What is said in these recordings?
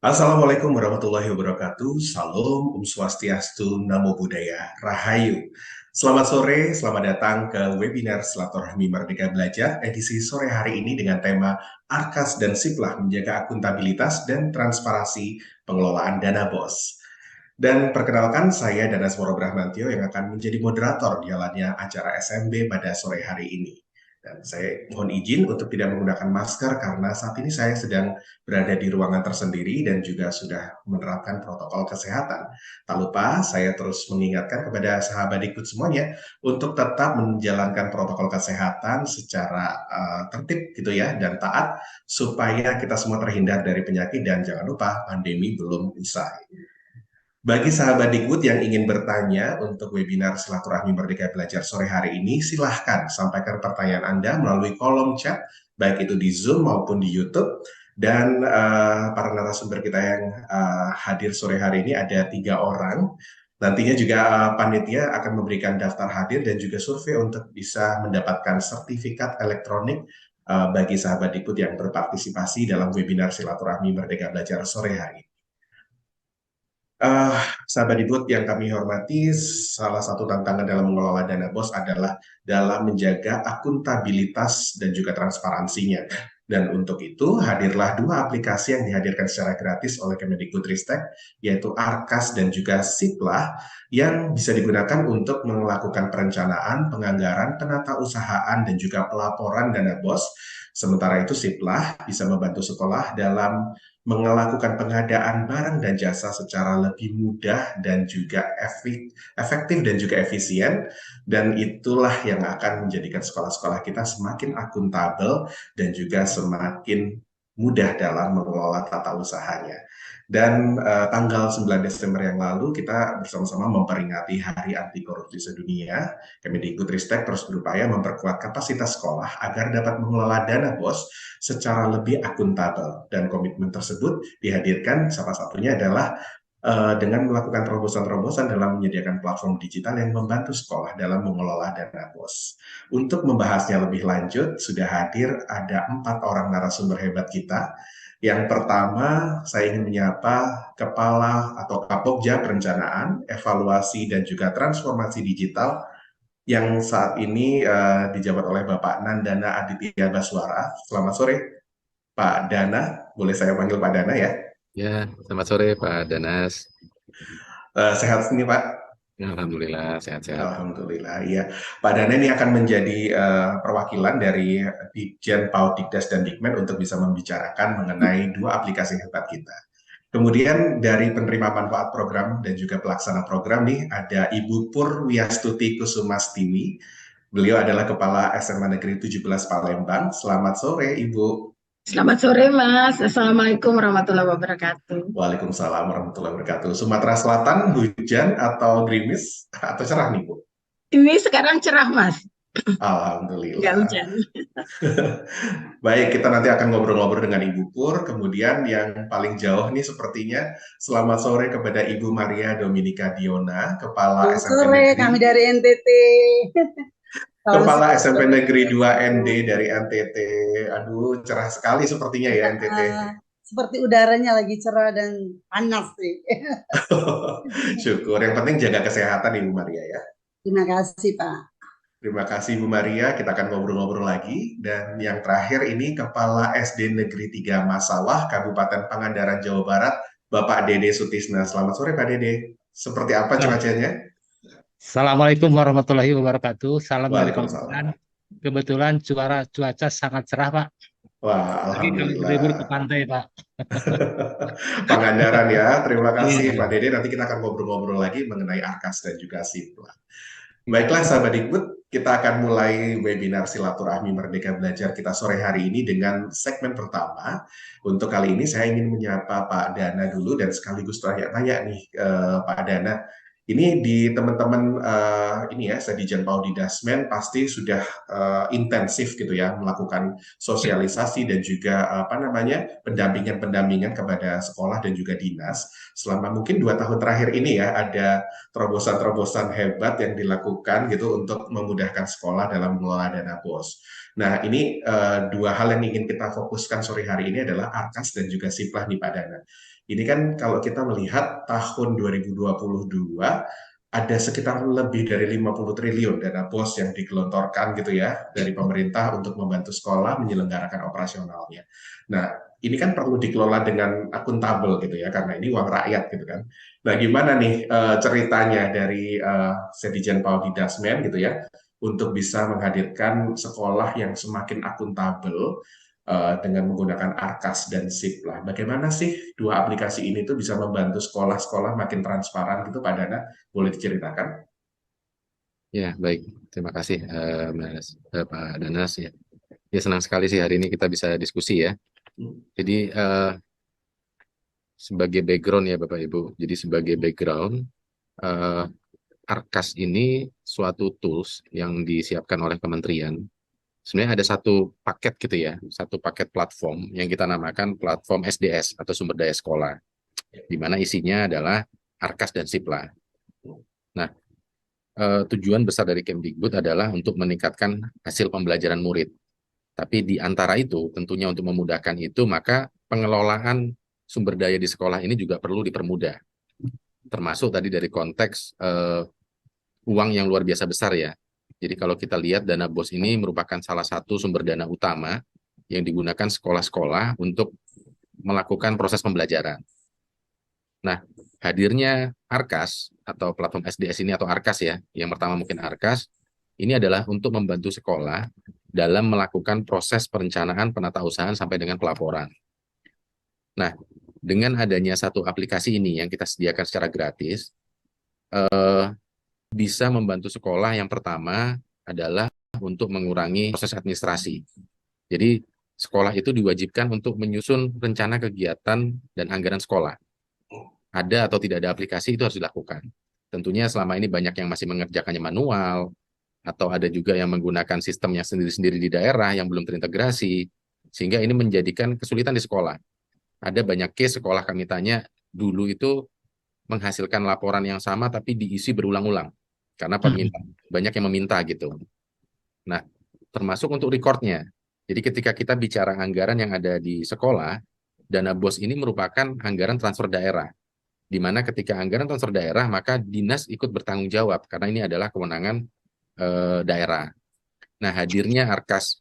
Assalamualaikum warahmatullahi wabarakatuh. Salam, Om Swastiastu, Namo Buddhaya, Rahayu. Selamat sore, selamat datang ke webinar Silaturahmi Merdeka Belajar edisi sore hari ini dengan tema Arkas dan Siplah menjaga akuntabilitas dan transparansi pengelolaan dana BOS. Dan perkenalkan saya Danas Moro Brahmantio yang akan menjadi moderator jalannya acara SMB pada sore hari ini. Dan saya mohon izin untuk tidak menggunakan masker karena saat ini saya sedang berada di ruangan tersendiri dan juga sudah menerapkan protokol kesehatan. Tak lupa saya terus mengingatkan kepada sahabat ikut semuanya untuk tetap menjalankan protokol kesehatan secara tertib gitu ya dan taat supaya kita semua terhindar dari penyakit dan jangan lupa pandemi belum usai. Bagi sahabat Dikbud yang ingin bertanya untuk webinar Silaturahmi Merdeka Belajar sore hari ini, silahkan sampaikan pertanyaan Anda melalui kolom chat, baik itu di Zoom maupun di YouTube. Dan para narasumber kita yang hadir sore hari ini ada 3 orang. Nantinya juga panitia akan memberikan daftar hadir dan juga survei untuk bisa mendapatkan sertifikat elektronik bagi sahabat Dikbud yang berpartisipasi dalam webinar Silaturahmi Merdeka Belajar sore hari ini. Eh, Sahabat Dibut yang kami hormati, salah satu tantangan dalam mengelola dana BOS adalah dalam menjaga akuntabilitas dan juga transparansinya. Dan untuk itu hadirlah 2 aplikasi yang dihadirkan secara gratis oleh Kemendikbudristek, yaitu Arkas dan juga Siplah, yang bisa digunakan untuk melakukan perencanaan, penganggaran, penatausahaan, dan juga pelaporan dana BOS. Sementara itu Siplah bisa membantu sekolah dalam melakukan pengadaan barang dan jasa secara lebih mudah dan juga efektif dan juga efisien, dan itulah yang akan menjadikan sekolah-sekolah kita semakin akuntabel dan juga semakin mudah dalam mengelola tata usahanya. Dan tanggal 9 Desember yang lalu kita bersama-sama memperingati Hari Anti Korupsi Sedunia. Kemendikbudristek terus berupaya memperkuat kapasitas sekolah agar dapat mengelola dana BOS secara lebih akuntabel, dan komitmen tersebut dihadirkan salah satunya adalah dengan melakukan terobosan-terobosan dalam menyediakan platform digital yang membantu sekolah dalam mengelola dana BOS. Untuk membahasnya lebih lanjut, sudah hadir ada 4 orang narasumber hebat kita. Yang pertama, saya ingin menyapa Kepala atau Kapokja Perencanaan, Evaluasi, dan juga Transformasi Digital yang saat ini dijabat oleh Bapak Nandana Aditya Baswara. Selamat sore, Pak Dana. Boleh saya panggil Pak Dana ya? Ya, selamat sore Pak Danas. Sehat sini, Pak? Alhamdulillah sehat-sehat. Alhamdulillah, iya. Pak Dana ini akan menjadi perwakilan dari Ditjen PAUD, Dikdas, dan Dikmen untuk bisa membicarakan mengenai 2 aplikasi hebat kita. Kemudian dari penerima manfaat program dan juga pelaksana program nih, ada Ibu Purwiastuti Kusumastiwi. Beliau adalah Kepala SMA Negeri 17 Palembang. Selamat sore, Ibu. Selamat sore, Mas. Assalamualaikum warahmatullahi wabarakatuh. Waalaikumsalam warahmatullahi wabarakatuh. Sumatera Selatan hujan atau gerimis atau cerah nih, Bu? Ini sekarang cerah, Mas. Nggak Alhamdulillah. hujan. Baik, kita nanti akan ngobrol-ngobrol dengan Ibu Pur. Kemudian yang paling jauh nih sepertinya, selamat sore kepada Ibu Maria Dominika Diona, Kepala Selamat SMP sore, Negeri kami dari NTT. Salam Kepala sehat SMP selalu. Negeri 2 ND dari NTT. Aduh, cerah sekali sepertinya ya NTT. Seperti udaranya lagi cerah dan panas sih. Syukur. Yang penting jaga kesehatan Ibu Maria ya. Terima kasih, Pak. Terima kasih Bu Maria, kita akan ngobrol-ngobrol lagi. Dan yang terakhir ini Kepala SD Negeri 3 Masawah, Kabupaten Pangandaran, Jawa Barat, Bapak Dede Sutisna. Selamat sore Pak Dede. Seperti apa cuacanya? Assalamualaikum warahmatullahi wabarakatuh. Salam dari Waalaikumsalam. Pangandaran. Kebetulan cuaca sangat cerah, Pak. Wah, Lagi kami berlibur ke Alhamdulillah. pantai, Pak. Pangandaran ya, terima kasih Iya. Pak Dede. Nanti kita akan ngobrol-ngobrol lagi mengenai Arkas dan juga Sipla. Baiklah sahabat Dikbud, kita akan mulai webinar Silaturahmi Merdeka Belajar kita sore hari ini dengan segmen pertama. Untuk kali ini saya ingin menyapa Pak Dana dulu dan sekaligus tanya-tanya nih Pak Dana. Ini di teman-teman ini ya, Sedijen Paudi Dasmen pasti sudah intensif gitu ya melakukan sosialisasi dan juga apa namanya pendampingan-pendampingan kepada sekolah dan juga dinas selama mungkin 2 tahun terakhir ini ya, ada terobosan-terobosan hebat yang dilakukan gitu untuk memudahkan sekolah dalam mengelola dana BOS. Nah, ini 2 hal yang ingin kita fokuskan sore hari ini adalah Arkas dan juga Siplah nih Pak Dana. Ini kan kalau kita melihat tahun 2022 ada sekitar lebih dari 50 triliun dana BOS yang digelontorkan gitu ya dari pemerintah untuk membantu sekolah menyelenggarakan operasionalnya. Nah, ini kan perlu dikelola dengan akuntabel gitu ya, karena ini uang rakyat gitu kan. Nah, gimana nih ceritanya dari Sedijen Paudi Dasmen gitu ya, untuk bisa menghadirkan sekolah yang semakin akuntabel dengan menggunakan Arkas dan Siplah. Bagaimana sih dua aplikasi ini tuh bisa membantu sekolah-sekolah makin transparan gitu, Pak Dana? Boleh diceritakan? Ya, baik. Terima kasih, Pak Danas ya. Ya, senang sekali sih hari ini kita bisa diskusi ya. Jadi, sebagai background ya Bapak Ibu. Jadi sebagai background, eh, Arkas ini suatu tools yang disiapkan oleh kementerian. Sebenarnya ada satu paket gitu ya, satu paket platform yang kita namakan platform SDS atau sumber daya sekolah, di mana isinya adalah Arkas dan Siplah. Nah, tujuan besar dari Kemdikbud adalah untuk meningkatkan hasil pembelajaran murid. Tapi di antara itu, tentunya untuk memudahkan itu, maka pengelolaan sumber daya di sekolah ini juga perlu dipermudah. Termasuk tadi dari konteks uang yang luar biasa besar ya. Jadi kalau kita lihat dana BOS ini merupakan salah satu sumber dana utama yang digunakan sekolah-sekolah untuk melakukan proses pembelajaran. Nah, hadirnya Arkas atau platform SDS ini atau Arkas ya, yang pertama mungkin Arkas, ini adalah untuk membantu sekolah dalam melakukan proses perencanaan penatausahaan sampai dengan pelaporan. Nah, dengan adanya satu aplikasi ini yang kita sediakan secara gratis, bisa membantu sekolah yang pertama adalah untuk mengurangi proses administrasi. Jadi, sekolah itu diwajibkan untuk menyusun rencana kegiatan dan anggaran sekolah. Ada atau tidak ada aplikasi itu harus dilakukan. Tentunya selama ini banyak yang masih mengerjakannya manual, atau ada juga yang menggunakan sistem yang sendiri-sendiri di daerah yang belum terintegrasi, sehingga ini menjadikan kesulitan di sekolah. Ada banyak case sekolah kami tanya, dulu itu menghasilkan laporan yang sama tapi diisi berulang-ulang, karena banyak yang meminta gitu. Nah, termasuk untuk recordnya. Jadi ketika kita bicara anggaran yang ada di sekolah, dana BOS ini merupakan anggaran transfer daerah, di mana ketika anggaran transfer daerah, maka dinas ikut bertanggung jawab, karena ini adalah kewenangan daerah. Nah, hadirnya Arkas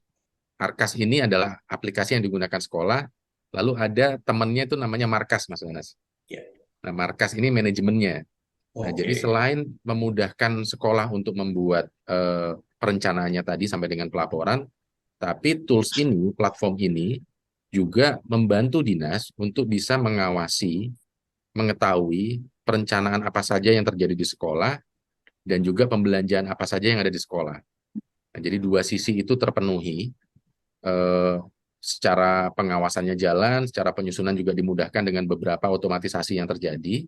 ini adalah aplikasi yang digunakan sekolah, lalu ada temannya itu namanya Markas, Mas Anas. Ya. Nah, Markas ini manajemennya. Nah, jadi selain memudahkan sekolah untuk membuat perencanaannya tadi sampai dengan pelaporan, tapi tools ini, platform ini, juga membantu dinas untuk bisa mengawasi, mengetahui perencanaan apa saja yang terjadi di sekolah, dan juga pembelanjaan apa saja yang ada di sekolah. Nah, jadi dua sisi itu terpenuhi, secara pengawasannya jalan, secara penyusunan juga dimudahkan dengan beberapa otomatisasi yang terjadi,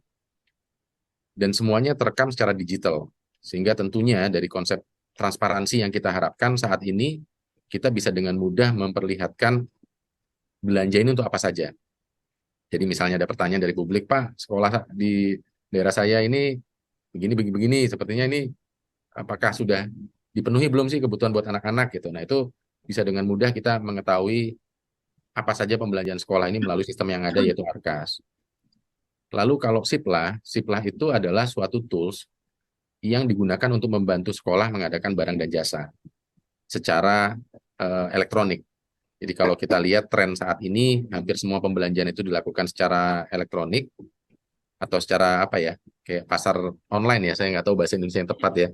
dan semuanya terekam secara digital. Sehingga tentunya dari konsep transparansi yang kita harapkan saat ini, kita bisa dengan mudah memperlihatkan belanja ini untuk apa saja. Jadi misalnya ada pertanyaan dari publik, Pak, sekolah di daerah saya ini begini, sepertinya ini apakah sudah dipenuhi belum sih kebutuhan buat anak-anak gitu. Nah, itu bisa dengan mudah kita mengetahui apa saja pembelanjaan sekolah ini melalui sistem yang ada, yaitu Arkas. Lalu kalau Siplah itu adalah suatu tools yang digunakan untuk membantu sekolah mengadakan barang dan jasa secara elektronik. Jadi kalau kita lihat tren saat ini, hampir semua pembelanjaan itu dilakukan secara elektronik atau secara apa ya, kayak pasar online ya, saya nggak tahu bahasa Indonesia yang tepat ya.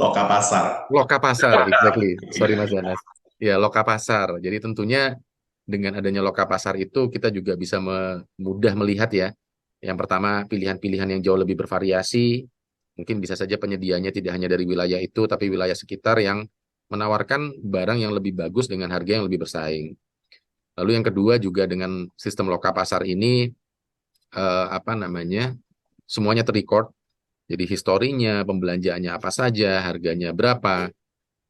Loka pasar. Loka pasar, exactly. Sorry Mas Danas. Ya, loka pasar. Jadi tentunya dengan adanya loka pasar itu kita juga bisa mudah melihat ya. Yang pertama, pilihan-pilihan yang jauh lebih bervariasi. Mungkin bisa saja penyediaannya tidak hanya dari wilayah itu, tapi wilayah sekitar yang menawarkan barang yang lebih bagus dengan harga yang lebih bersaing. Lalu yang kedua juga dengan sistem loka pasar ini, semuanya terrecord. Jadi historinya, pembelanjaannya apa saja, harganya berapa,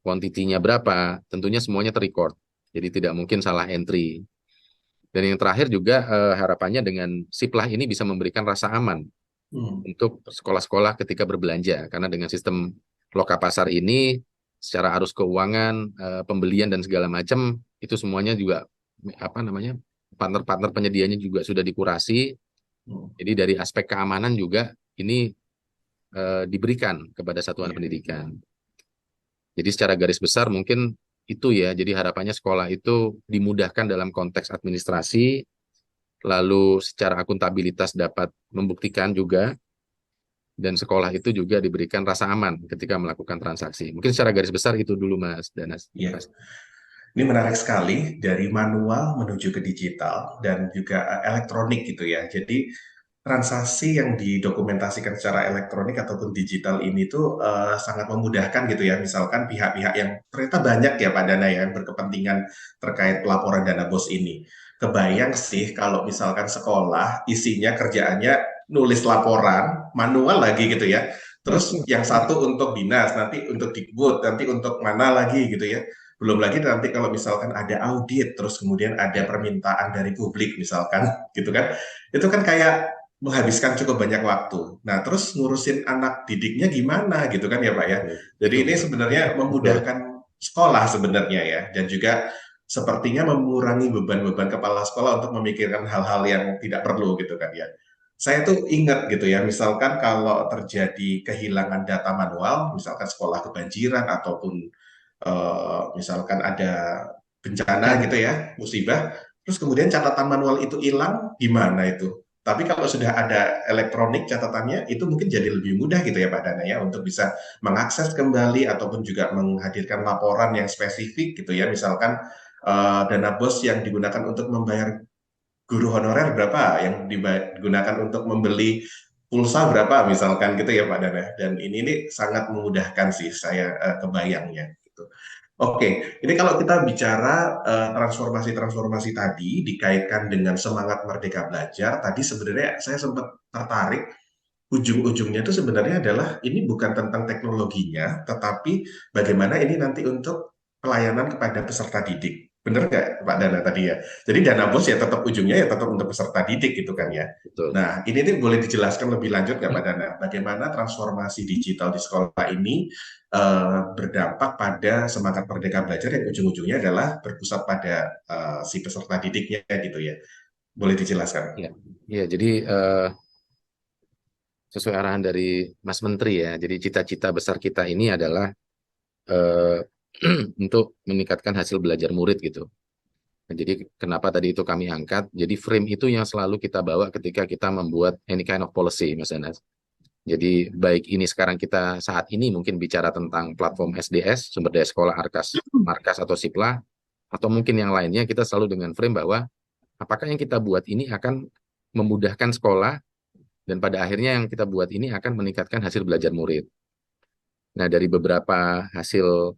kuantitinya berapa, tentunya semuanya terrecord. Jadi tidak mungkin salah entry. Dan yang terakhir juga harapannya dengan Siplah ini bisa memberikan rasa aman untuk sekolah-sekolah ketika berbelanja. Karena dengan sistem loka pasar ini, secara arus keuangan, pembelian dan segala macam, itu semuanya juga partner-partner penyediaannya juga sudah dikurasi, Jadi dari aspek keamanan juga ini diberikan kepada satuan pendidikan. Jadi secara garis besar mungkin itu ya. Jadi harapannya sekolah itu dimudahkan dalam konteks administrasi, lalu secara akuntabilitas dapat membuktikan juga, dan sekolah itu juga diberikan rasa aman ketika melakukan transaksi. Mungkin secara garis besar itu dulu Mas Danas. Iya. Ini menarik sekali, dari manual menuju ke digital dan juga elektronik gitu ya. Jadi transaksi yang didokumentasikan secara elektronik ataupun digital ini tuh sangat memudahkan gitu ya. Misalkan pihak-pihak yang ternyata banyak ya Pak Dana yang berkepentingan terkait pelaporan dana bos ini. Kebayang sih kalau misalkan sekolah isinya kerjaannya nulis laporan manual lagi gitu ya. Terus yang satu untuk dinas, nanti untuk Dikbud, nanti untuk mana lagi gitu ya. Belum lagi nanti kalau misalkan ada audit, terus kemudian ada permintaan dari publik misalkan gitu kan. Itu kan kayak menghabiskan cukup banyak waktu. Nah, terus ngurusin anak didiknya gimana gitu kan ya Pak ya. Jadi ini sebenarnya memudahkan sekolah sebenarnya ya. Dan juga sepertinya mengurangi beban-beban kepala sekolah untuk memikirkan hal-hal yang tidak perlu gitu kan ya. Saya tuh ingat gitu ya, misalkan kalau terjadi kehilangan data manual, misalkan sekolah kebanjiran ataupun misalkan ada bencana gitu ya, musibah, terus kemudian catatan manual itu hilang, gimana itu? Tapi kalau sudah ada elektronik catatannya, itu mungkin jadi lebih mudah gitu ya Pak Dana ya, untuk bisa mengakses kembali ataupun juga menghadirkan laporan yang spesifik gitu ya, misalkan dana bos yang digunakan untuk membayar guru honorer berapa, yang digunakan untuk membeli pulsa berapa misalkan gitu ya Pak Dana. Dan ini sangat memudahkan sih saya kebayangnya gitu. Oke, ini kalau kita bicara transformasi-transformasi tadi dikaitkan dengan semangat Merdeka Belajar, tadi sebenarnya saya sempat tertarik, ujung-ujungnya itu sebenarnya adalah ini bukan tentang teknologinya, tetapi bagaimana ini nanti untuk pelayanan kepada peserta didik. Benar nggak Pak Dana tadi ya? Jadi dana bos ya tetap ujungnya ya tetap untuk peserta didik gitu kan ya. Betul. Nah, ini nih boleh dijelaskan lebih lanjut nggak Pak Dana? Bagaimana transformasi digital di sekolah ini berdampak pada semangat Merdeka Belajar yang ujung-ujungnya adalah berpusat pada si peserta didiknya gitu ya. Boleh dijelaskan? Ya, ya jadi sesuai arahan dari Mas Menteri ya. Jadi cita-cita besar kita ini adalah eh, untuk meningkatkan hasil belajar murid gitu. Nah, jadi kenapa tadi itu kami angkat? Jadi frame itu yang selalu kita bawa ketika kita membuat any kind of policy, Mas Anas. Jadi baik ini sekarang kita saat ini mungkin bicara tentang platform SDS, sumber daya sekolah, Markas atau Sipla, atau mungkin yang lainnya, kita selalu dengan frame bahwa apakah yang kita buat ini akan memudahkan sekolah, dan pada akhirnya yang kita buat ini akan meningkatkan hasil belajar murid. Nah, dari beberapa hasil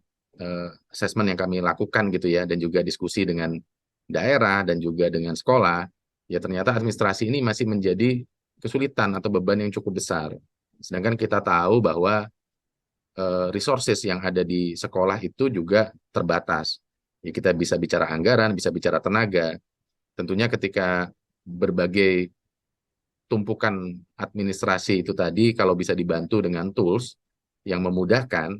assessment yang kami lakukan gitu ya, dan juga diskusi dengan daerah dan juga dengan sekolah, ya ternyata administrasi ini masih menjadi kesulitan atau beban yang cukup besar. Sedangkan kita tahu bahwa resources yang ada di sekolah itu juga terbatas. Ya, kita bisa bicara anggaran, bisa bicara tenaga. Tentunya ketika berbagai tumpukan administrasi itu tadi, kalau bisa dibantu dengan tools yang memudahkan,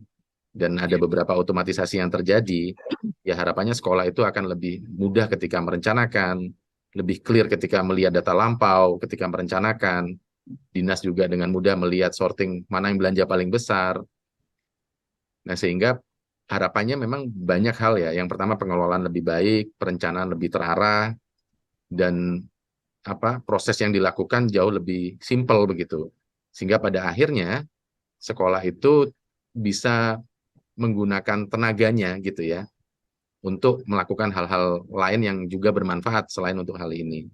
dan ada beberapa otomatisasi yang terjadi, ya harapannya sekolah itu akan lebih mudah ketika merencanakan, lebih clear ketika melihat data lampau, ketika merencanakan. Dinas juga dengan mudah melihat sorting mana yang belanja paling besar. Nah, sehingga harapannya memang banyak hal ya. Yang pertama, pengelolaan lebih baik, perencanaan lebih terarah, dan proses yang dilakukan jauh lebih simpel begitu. Sehingga pada akhirnya sekolah itu bisa menggunakan tenaganya gitu ya untuk melakukan hal-hal lain yang juga bermanfaat selain untuk hal ini.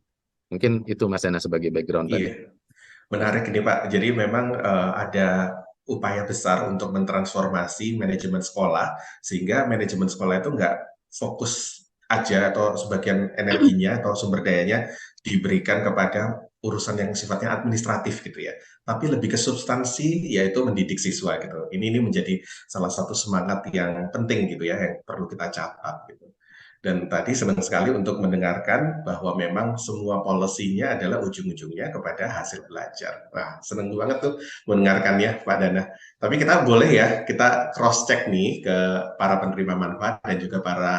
Mungkin itu Mas Dana sebagai background tadi. Iya, menarik ini Pak. Jadi memang ada upaya besar untuk mentransformasi manajemen sekolah, sehingga manajemen sekolah itu nggak fokus aja atau sebagian energinya atau sumber dayanya diberikan kepada urusan yang sifatnya administratif gitu ya, tapi lebih ke substansi, yaitu mendidik siswa gitu. Ini menjadi salah satu semangat yang penting gitu ya, yang perlu kita catat gitu. Dan tadi senang sekali untuk mendengarkan bahwa memang semua polisinya adalah ujung-ujungnya kepada hasil belajar. Wah, senang banget tuh mendengarkannya, Pak Dana. Tapi kita boleh ya, kita cross-check nih ke para penerima manfaat dan juga para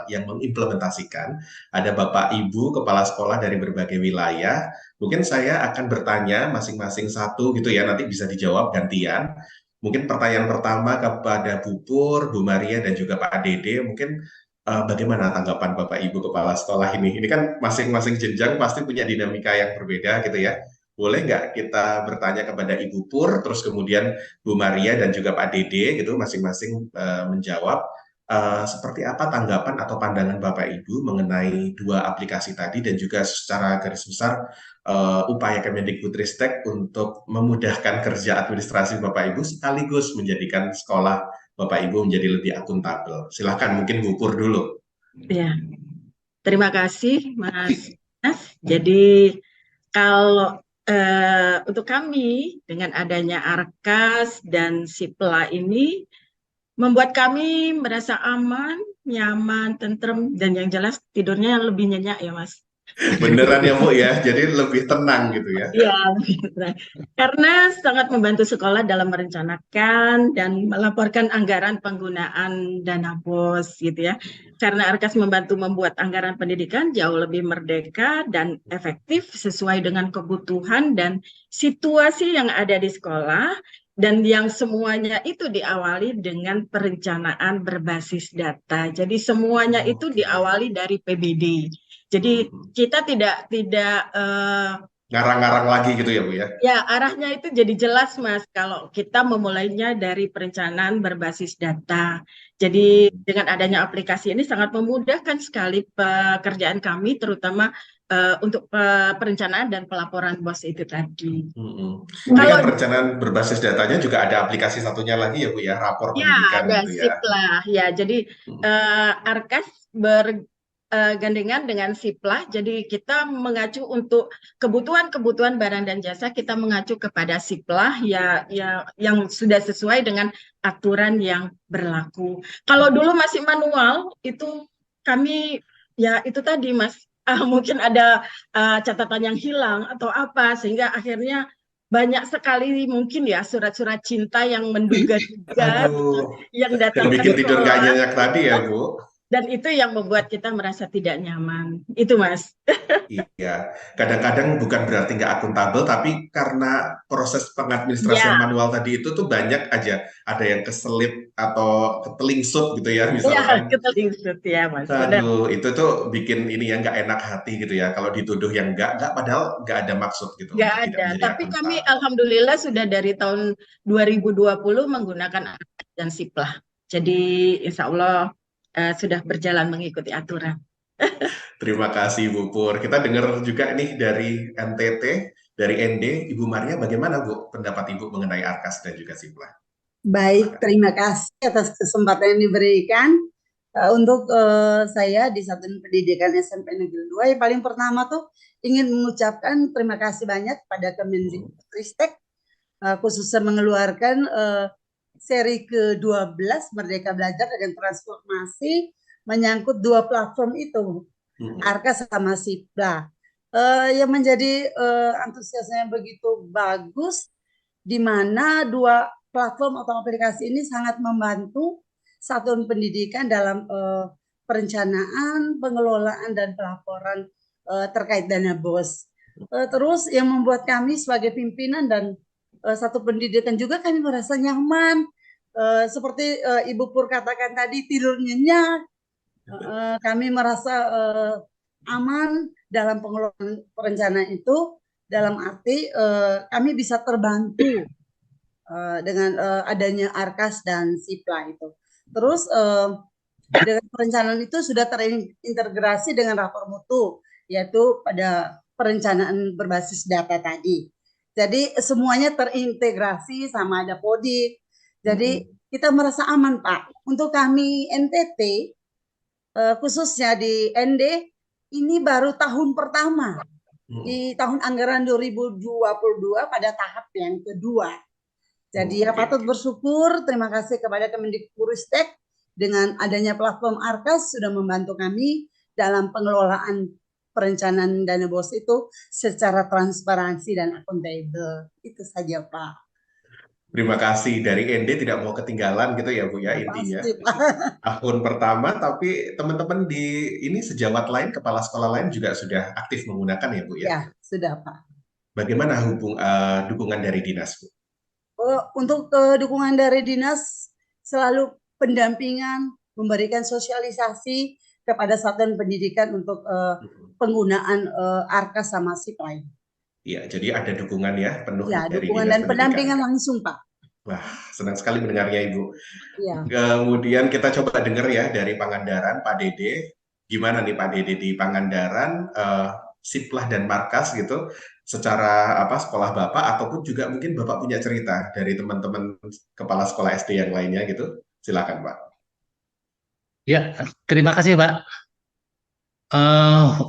yang mengimplementasikan. Ada Bapak Ibu Kepala Sekolah dari berbagai wilayah. Mungkin saya akan bertanya masing-masing satu gitu ya, nanti bisa dijawab gantian. Mungkin pertanyaan pertama kepada Bu Pur, Bu Maria, dan juga Pak Dede. Mungkin bagaimana tanggapan Bapak Ibu Kepala Sekolah ini? Ini kan masing-masing jenjang pasti punya dinamika yang berbeda gitu ya. Boleh nggak kita bertanya kepada Ibu Pur, terus kemudian Bu Maria dan juga Pak Dede gitu masing-masing menjawab seperti apa tanggapan atau pandangan Bapak Ibu mengenai dua aplikasi tadi dan juga secara garis besar upaya Kemendikbudristek untuk memudahkan kerja administrasi Bapak Ibu sekaligus menjadikan sekolah Bapak Ibu menjadi lebih akuntabel. Silakan mungkin Bu Pur dulu. Ya, terima kasih Mas. Jadi kalau untuk kami dengan adanya Arkas dan Sipla ini membuat kami merasa aman, nyaman, tentrem, dan yang jelas tidurnya lebih nyenyak ya Mas. Beneran ya Bu ya, jadi lebih tenang gitu ya. Ya, karena sangat membantu sekolah dalam merencanakan dan melaporkan anggaran penggunaan dana BOS gitu ya. Karena Arkas membantu membuat anggaran pendidikan jauh lebih merdeka dan efektif sesuai dengan kebutuhan dan situasi yang ada di sekolah dan yang semuanya itu diawali dengan perencanaan berbasis data. Jadi semuanya itu diawali dari PBD. Jadi kita tidak Ngarang-ngarang lagi gitu ya Bu ya. ya, arahnya itu jadi jelas, Mas, kalau kita memulainya dari perencanaan berbasis data. Jadi, dengan adanya aplikasi ini sangat memudahkan sekali pekerjaan kami, terutama untuk perencanaan dan pelaporan BOS itu tadi. Ini kan Kalau perencanaan berbasis datanya juga ada aplikasi satunya lagi ya Bu ya, rapor ya pendidikan ada gitu ya. Siplah, ya. Jadi Arkas gandengan dengan Siplah, jadi kita mengacu untuk kebutuhan-kebutuhan barang dan jasa, kita mengacu kepada Siplah ya yang sudah sesuai dengan aturan yang berlaku. Kalau dulu masih manual, itu kami ya itu tadi Mas, mungkin ada catatan yang hilang atau apa, sehingga akhirnya banyak sekali mungkin ya surat-surat cinta yang menduga-duga gitu, Aduh, yang yang datang ke bikin tidur nggak sekolah. nyenyak tadi ya Bu. Dan itu yang membuat kita merasa tidak nyaman. Itu, Mas. Iya, kadang-kadang bukan berarti nggak akuntabel, tapi karena proses pengadministrasian Ya, manual tadi itu tuh banyak aja, ada yang keselip atau ketelingsut gitu ya, ya, misalkan. ketelingsut ya, Mas. Benar. Aduh, itu tuh bikin ini ya nggak enak hati gitu ya, kalau dituduh yang nggak, padahal nggak ada maksud gitu Nggak untuk tidak ada. menjadi Tapi kami akuntabel. alhamdulillah sudah dari tahun 2020 menggunakan Arkas dan Siplah. Jadi insya Allah sudah berjalan mengikuti aturan. Terima kasih Bu Pur. Kita dengar juga nih dari NTT, dari ND, Ibu Maria, bagaimana Bu pendapat Ibu mengenai Arkas dan juga Siplah? Baik, terima kasih atas kesempatan yang diberikan. Untuk saya di Satuan Pendidikan SMP Negeri 2, yang paling pertama tuh ingin mengucapkan terima kasih banyak pada Kemendikbudristek khususnya mengeluarkan seri ke-12 Merdeka Belajar dengan Transformasi menyangkut dua platform itu, Arkas sama Siplah. Yang menjadi antusiasnya begitu bagus, di mana dua platform atau aplikasi ini sangat membantu satuan pendidikan dalam perencanaan, pengelolaan, dan pelaporan terkait dana BOS. Terus yang membuat kami sebagai pimpinan dan satu pendidikan juga kami merasa nyaman. Seperti Ibu Pur katakan tadi, tidur nyenyak. Kami merasa aman dalam pengelolaan perencanaan itu, dalam arti kami bisa terbantu dengan adanya Arkas dan Siplah itu. Terus dengan perencanaan itu sudah terintegrasi dengan rapor mutu, yaitu pada perencanaan berbasis data tadi. Jadi semuanya terintegrasi sama ada Podik. Jadi kita merasa aman Pak. Untuk kami NTT, khususnya di ND, ini baru tahun pertama. Di tahun anggaran 2022 pada tahap yang kedua. Jadi ya patut bersyukur, terima kasih kepada Kemendikbudristek dengan adanya platform Arkas sudah membantu kami dalam pengelolaan perencanaan dana BOS itu secara transparansi dan akuntabel. Itu saja, Pak. Terima kasih. Dari ND tidak mau ketinggalan gitu ya Bu ya intinya. Pasti, Pak. Akun pertama, tapi teman-teman di ini sejawat lain, kepala sekolah lain juga sudah aktif menggunakan ya Bu ya. Ya, sudah, Pak. Bagaimana dukungan dari dinas Bu? Untuk dukungan dari dinas selalu pendampingan, memberikan sosialisasi kepada satuan pendidikan untuk penggunaan Arkas sama SIP-lain. Iya, jadi ada dukungan ya penuh Ya, dari dukungan dinas dan pendampingan langsung, Pak. Wah, senang sekali mendengarnya Ibu. Ya. Kemudian kita coba dengar ya dari Pangandaran, Pak Dede. Gimana nih Pak Dede di Pangandaran, Siplah dan Markas gitu, secara sekolah Bapak ataupun juga mungkin Bapak punya cerita dari teman-teman kepala sekolah SD yang lainnya gitu. Silakan Pak. Ya, terima kasih Pak.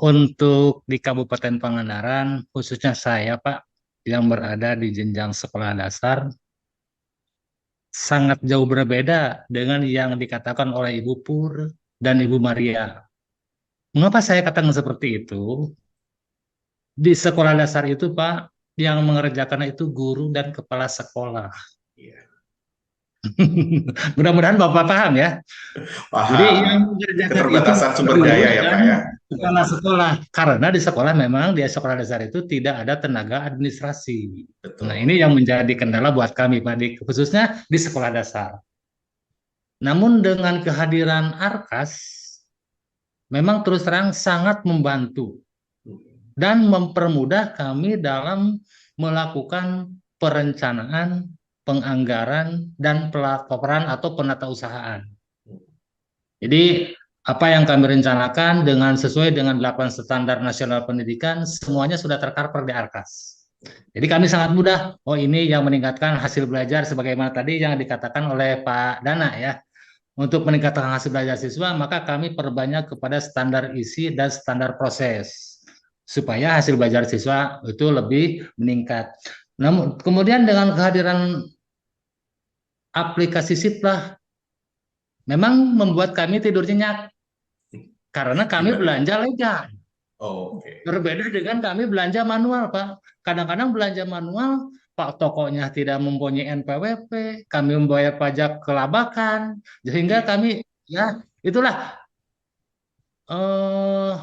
Untuk di Kabupaten Pangandaran, khususnya saya Pak, yang berada di jenjang sekolah dasar, sangat jauh berbeda dengan yang dikatakan oleh Ibu Pur dan Ibu Maria. Mengapa saya katakan seperti itu? Di sekolah dasar itu Pak, yang mengerjakan itu guru dan kepala sekolah. Iya. Mudah-mudahan Bapak paham ya. Jadi Paham. yang mengerjakan Keterbatasan itu sumber daya ya Pak ya. kepala sekolah. Karena di sekolah memang di sekolah dasar itu tidak ada tenaga administrasi. Betul. Nah ini yang menjadi kendala buat kami Pak, khususnya di sekolah dasar. Namun dengan kehadiran Arkas, memang terus terang sangat membantu dan mempermudah kami dalam melakukan perencanaan, penganggaran, dan pelaporan atau penatausahaan. Jadi apa yang kami rencanakan sesuai dengan 8 standar nasional pendidikan, semuanya sudah tercover di Arkas. Jadi kami sangat mudah, ini yang meningkatkan hasil belajar sebagaimana tadi yang dikatakan oleh Pak Dana ya. Untuk meningkatkan hasil belajar siswa, maka kami perbanyak kepada standar isi dan standar proses supaya hasil belajar siswa itu lebih meningkat. Namun kemudian dengan kehadiran aplikasi Siplah memang membuat kami tidur nyenyak karena kami belanja legal. Oke. Berbeda dengan kami belanja manual, Pak. Kadang-kadang belanja manual, Pak tokonya tidak mempunyai NPWP, kami membayar pajak kelabakan, sehingga kami ya itulah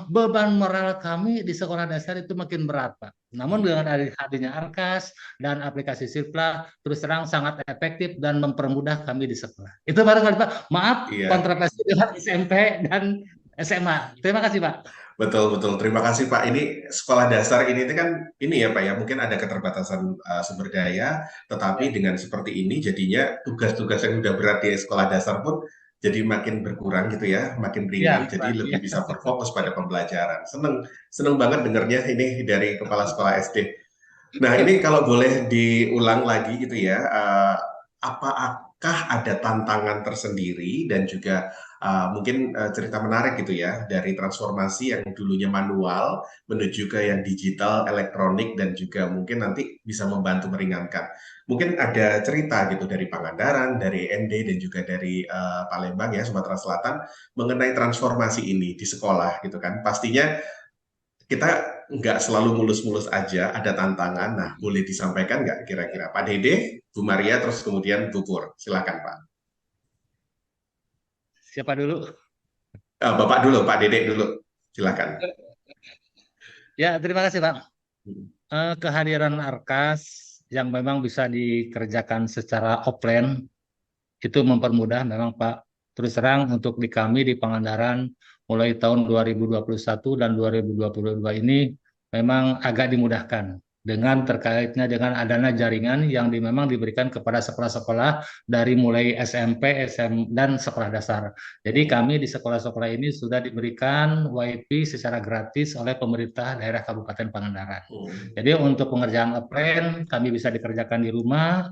beban moral kami di sekolah dasar itu makin berat, Pak. Namun dengan hadirnya Arkas dan aplikasi Siplah, terus terang sangat efektif dan mempermudah kami di sekolah. Itu barangkali Pak. Maaf kontroversi dengan SMP dan SMA. Terima kasih Pak. Betul. Terima kasih Pak. Ini sekolah dasar ini kan ini ya Pak ya, mungkin ada keterbatasan sumber daya, tetapi dengan seperti ini jadinya tugas-tugas yang udah berat di sekolah dasar pun jadi makin berkurang gitu ya, makin ringan, jadi lebih bisa berfokus pada pembelajaran. Seneng banget dengarnya ini dari kepala sekolah SD. Nah ini kalau boleh diulang lagi gitu ya, apakah ada tantangan tersendiri dan juga mungkin cerita menarik gitu ya dari transformasi yang dulunya manual menuju ke yang digital, elektronik dan juga mungkin nanti bisa membantu meringankan. Mungkin ada cerita gitu dari Pangandaran, dari ND dan juga dari Palembang ya Sumatera Selatan mengenai transformasi ini di sekolah gitu kan. Pastinya kita nggak selalu mulus-mulus aja, ada tantangan. Nah, boleh disampaikan nggak kira-kira Pak Dede, Bu Maria, terus kemudian Bu Pur. Silakan Pak. Siapa dulu? Bapak dulu, Pak Dede dulu. Silakan. Ya, terima kasih Pak. Kehadiran Arkas yang memang bisa dikerjakan secara offline itu mempermudah memang Pak. Terus terang untuk di kami di Pangandaran mulai tahun 2021 dan 2022 ini memang agak dimudahkan dengan terkaitnya dengan adanya jaringan yang memang diberikan kepada sekolah-sekolah dari mulai SMP, SM, dan sekolah dasar. Jadi kami di sekolah-sekolah ini sudah diberikan WiFi secara gratis oleh pemerintah daerah Kabupaten Pangandaran. Jadi untuk pengerjaan offline kami bisa dikerjakan di rumah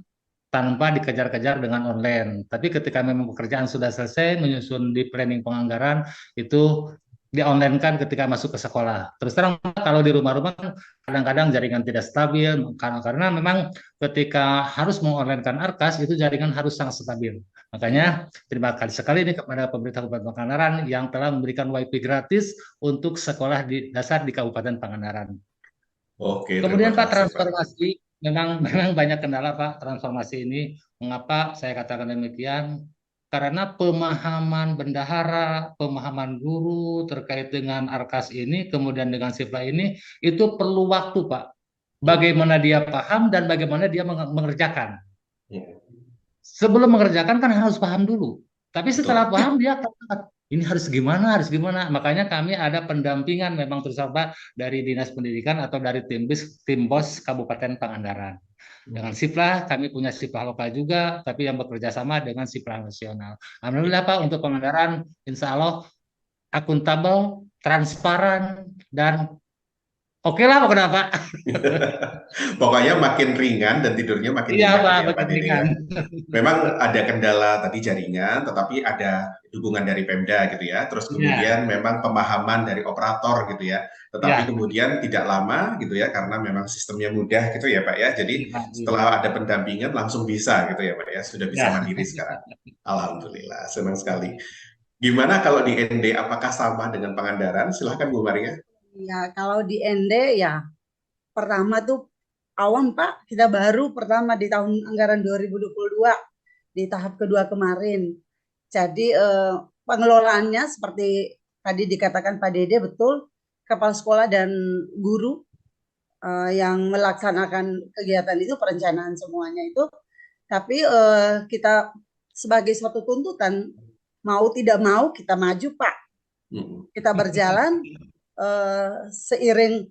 tanpa dikejar-kejar dengan online. Tapi ketika memang pekerjaan sudah selesai, menyusun di planning penganggaran, itu di-online-kan ketika masuk ke sekolah. Terus terang kalau di rumah-rumah kadang-kadang jaringan tidak stabil karena memang ketika harus meng-online-kan Arkas itu jaringan harus sangat stabil. Makanya terima kasih sekali nih kepada pemerintah Kabupaten Pangandaran yang telah memberikan WiFi gratis untuk sekolah di dasar di Kabupaten Pangandaran. Oke, terima Kemudian Pak, kasih Pak. transformasi memang banyak kendala Pak transformasi ini. Mengapa saya katakan demikian? Karena pemahaman bendahara, pemahaman guru terkait dengan Arkas ini, kemudian dengan Sipla ini, itu perlu waktu Pak. Bagaimana dia paham dan bagaimana dia mengerjakan. Sebelum mengerjakan kan harus paham dulu. Tapi setelah paham dia ini harus gimana. Makanya kami ada pendampingan memang terus dari Dinas Pendidikan atau dari tim BOS Kabupaten Pangandaran. Dengan Sipla, kami punya Sipla lokal juga, tapi yang bekerja sama dengan Sipla nasional. Alhamdulillah Pak, untuk Pangandaran, insya Allah akuntabel, transparan, dan oke lah pokoknya Pak. Pokoknya makin ringan dan tidurnya makin Iya nyenyak Pak, ya, Pak makin Dede ya. ringan. Memang ada kendala tadi jaringan, tetapi ada dukungan dari Pemda gitu ya. Terus kemudian memang pemahaman dari operator gitu ya. Tetapi kemudian tidak lama gitu ya, karena memang sistemnya mudah gitu ya Pak ya. Jadi setelah ada pendampingan langsung bisa gitu ya Pak ya. Sudah bisa mandiri sekarang. Alhamdulillah, senang sekali. Gimana kalau di ND, apakah sama dengan Pangandaran? Silahkan Bu Maria. Ya, kalau di ND ya pertama tuh awam Pak, kita baru pertama di tahun anggaran 2022 di tahap kedua kemarin. Jadi pengelolaannya seperti tadi dikatakan Pak Dede betul, kepala sekolah dan guru yang melaksanakan kegiatan itu, perencanaan semuanya itu. Tapi kita sebagai suatu tuntutan, mau tidak mau kita maju Pak. Kita berjalan seiring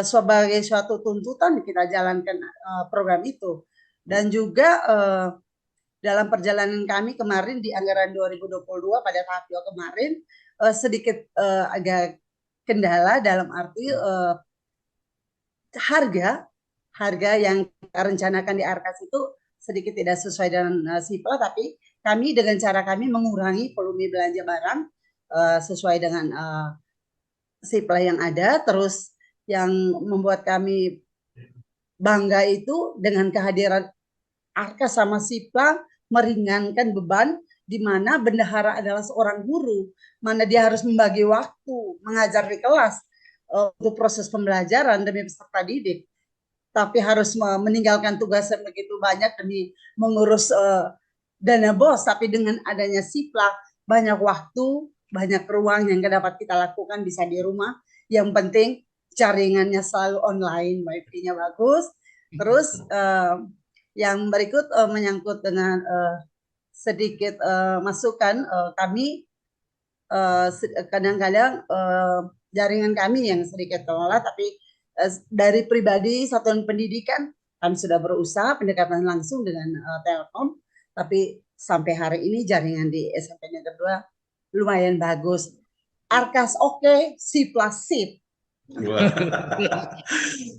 sebagai suatu tuntutan kita jalankan program itu. Dan juga dalam perjalanan kami kemarin di anggaran 2022 pada tahap 2 kemarin sedikit agak kendala dalam arti harga yang kita rencanakan di Arkas itu sedikit tidak sesuai dengan Sipla, tapi kami dengan cara kami mengurangi volume belanja barang sesuai dengan Sipla yang ada. Terus yang membuat kami bangga itu dengan kehadiran Arkas sama Sipla meringankan beban, di mana bendahara adalah seorang guru, mana dia harus membagi waktu mengajar di kelas untuk proses pembelajaran demi peserta didik, tapi harus meninggalkan tugas yang begitu banyak demi mengurus dana BOS. Tapi dengan adanya Sipla, banyak waktu, banyak ruang yang dapat kita lakukan bisa di rumah. Yang penting jaringannya selalu online, wifi-nya bagus. Terus yang berikut menyangkut dengan sedikit masukan, kami kadang-kadang jaringan kami yang sedikit kelola, tapi dari pribadi satuan pendidikan kami sudah berusaha pendekatan langsung dengan Telkom, tapi sampai hari ini jaringan di SMP Negeri 2 lumayan bagus. Arkas oke, Sipla sip.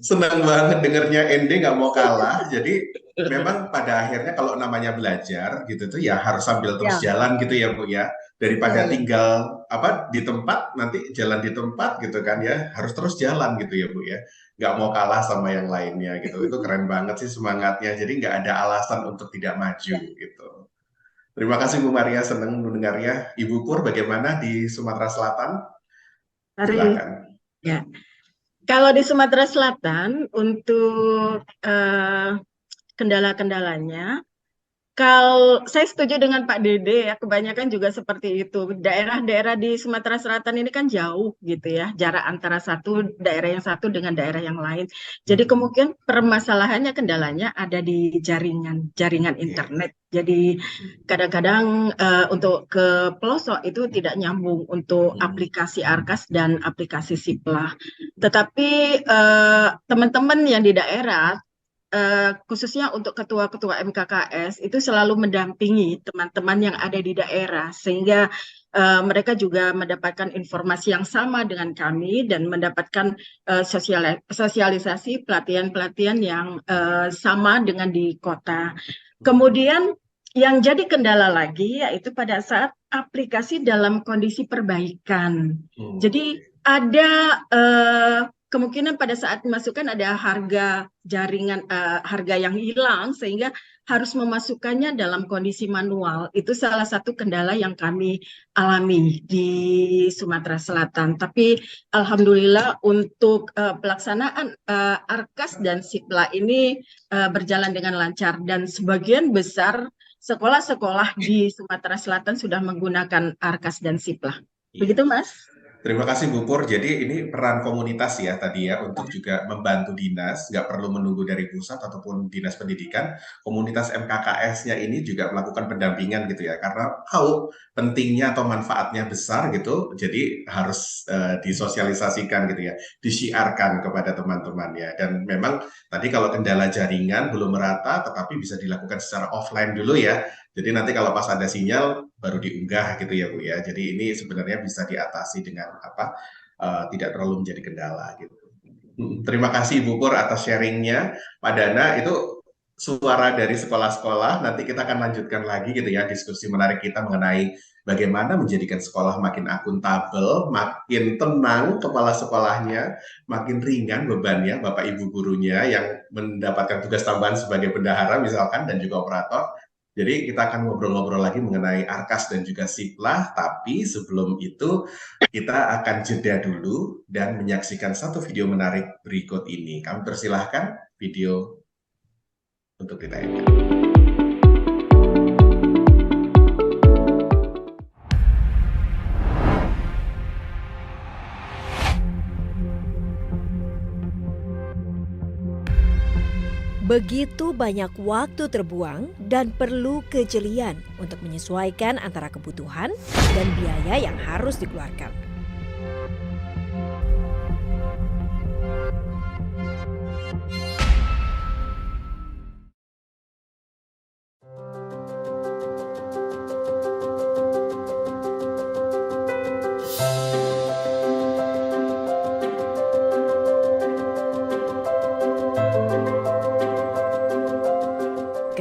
Senang banget dengernya ND nggak mau kalah. Jadi memang pada akhirnya kalau namanya belajar gitu tuh ya harus sambil terus jalan gitu ya Bu ya. Daripada tinggal di tempat, nanti jalan di tempat gitu kan ya, harus terus jalan gitu ya Bu ya. Nggak mau kalah sama yang lainnya gitu. Itu keren banget sih semangatnya. Jadi nggak ada alasan untuk tidak maju gitu. Terima kasih Bu Maria, senang mendengarnya. Ibu Pur, bagaimana di Sumatera Selatan? Silakan. Ya, kalau di Sumatera Selatan untuk kendala-kendalanya, kalau saya setuju dengan Pak Dede ya, kebanyakan juga seperti itu. Daerah-daerah di Sumatera Selatan ini kan jauh gitu ya, jarak antara satu daerah yang satu dengan daerah yang lain. Jadi kemungkinan permasalahannya, kendalanya ada di jaringan internet. Jadi kadang-kadang untuk ke pelosok itu tidak nyambung untuk aplikasi Arkas dan aplikasi Sipla. Tetapi teman-teman yang di daerah, khususnya untuk ketua-ketua MKKS itu selalu mendampingi teman-teman yang ada di daerah, sehingga mereka juga mendapatkan informasi yang sama dengan kami dan mendapatkan sosialisasi pelatihan-pelatihan yang sama dengan di kota. Kemudian Yang jadi kendala lagi yaitu pada saat aplikasi dalam kondisi perbaikan. Jadi ada kemungkinan pada saat dimasukkan ada harga jaringan, harga yang hilang sehingga harus memasukkannya dalam kondisi manual. Itu salah satu kendala yang kami alami di Sumatera Selatan. Tapi alhamdulillah untuk pelaksanaan Arkas dan Sipla ini berjalan dengan lancar dan sebagian besar sekolah-sekolah di Sumatera Selatan sudah menggunakan Arkas dan Siplah. Begitu, Mas? Terima kasih Bu Pur. Jadi ini peran komunitas ya tadi ya untuk juga membantu dinas, nggak perlu menunggu dari pusat ataupun dinas pendidikan. Komunitas MKKS-nya ini juga melakukan pendampingan gitu ya, karena tahu pentingnya atau manfaatnya besar gitu. Jadi harus disosialisasikan gitu ya, disiarkan kepada teman-teman ya. Dan memang tadi kalau kendala jaringan belum merata, tetapi bisa dilakukan secara offline dulu ya. Jadi nanti kalau pas ada sinyal baru diunggah gitu ya Bu ya. Jadi ini sebenarnya bisa diatasi dengan tidak terlalu menjadi kendala gitu. Terima kasih Bu Pur atas sharingnya. Pak Dana, itu suara dari sekolah-sekolah. Nanti kita akan lanjutkan lagi gitu ya diskusi menarik kita mengenai bagaimana menjadikan sekolah makin akuntabel, makin tenang kepala sekolahnya, makin ringan bebannya Bapak Ibu gurunya yang mendapatkan tugas tambahan sebagai bendahara misalkan dan juga operator. Jadi kita akan ngobrol-ngobrol lagi mengenai Arkas dan juga Siplah, tapi sebelum itu kita akan jeda dulu dan menyaksikan satu video menarik berikut ini. Kami persilahkan video untuk ditayangkan. Begitu banyak waktu terbuang dan perlu kejelian untuk menyesuaikan antara kebutuhan dan biaya yang harus dikeluarkan.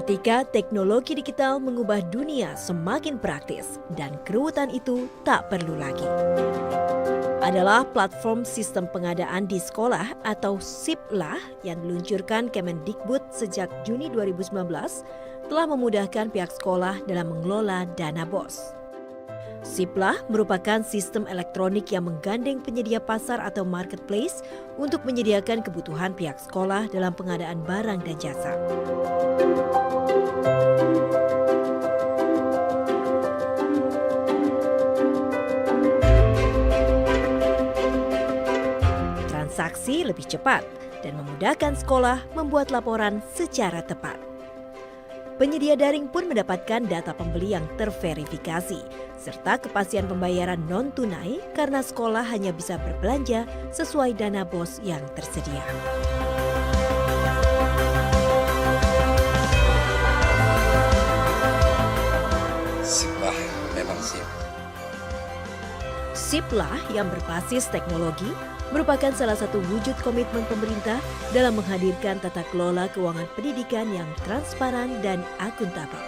Ketika teknologi digital mengubah dunia semakin praktis dan keruwetan itu tak perlu lagi. Adalah platform sistem pengadaan di sekolah atau SIPLAH yang diluncurkan Kemendikbud sejak Juni 2019 telah memudahkan pihak sekolah dalam mengelola dana BOS. SIPLAH merupakan sistem elektronik yang menggandeng penyedia pasar atau marketplace untuk menyediakan kebutuhan pihak sekolah dalam pengadaan barang dan jasa. Transaksi lebih cepat dan memudahkan sekolah membuat laporan secara tepat. Penyedia daring pun mendapatkan data pembeli yang terverifikasi, serta kepastian pembayaran non-tunai karena sekolah hanya bisa berbelanja sesuai dana BOS yang tersedia. SIPLAH memang siap. SIPLAH yang berbasis teknologi merupakan salah satu wujud komitmen pemerintah dalam menghadirkan tata kelola keuangan pendidikan yang transparan dan akuntabel.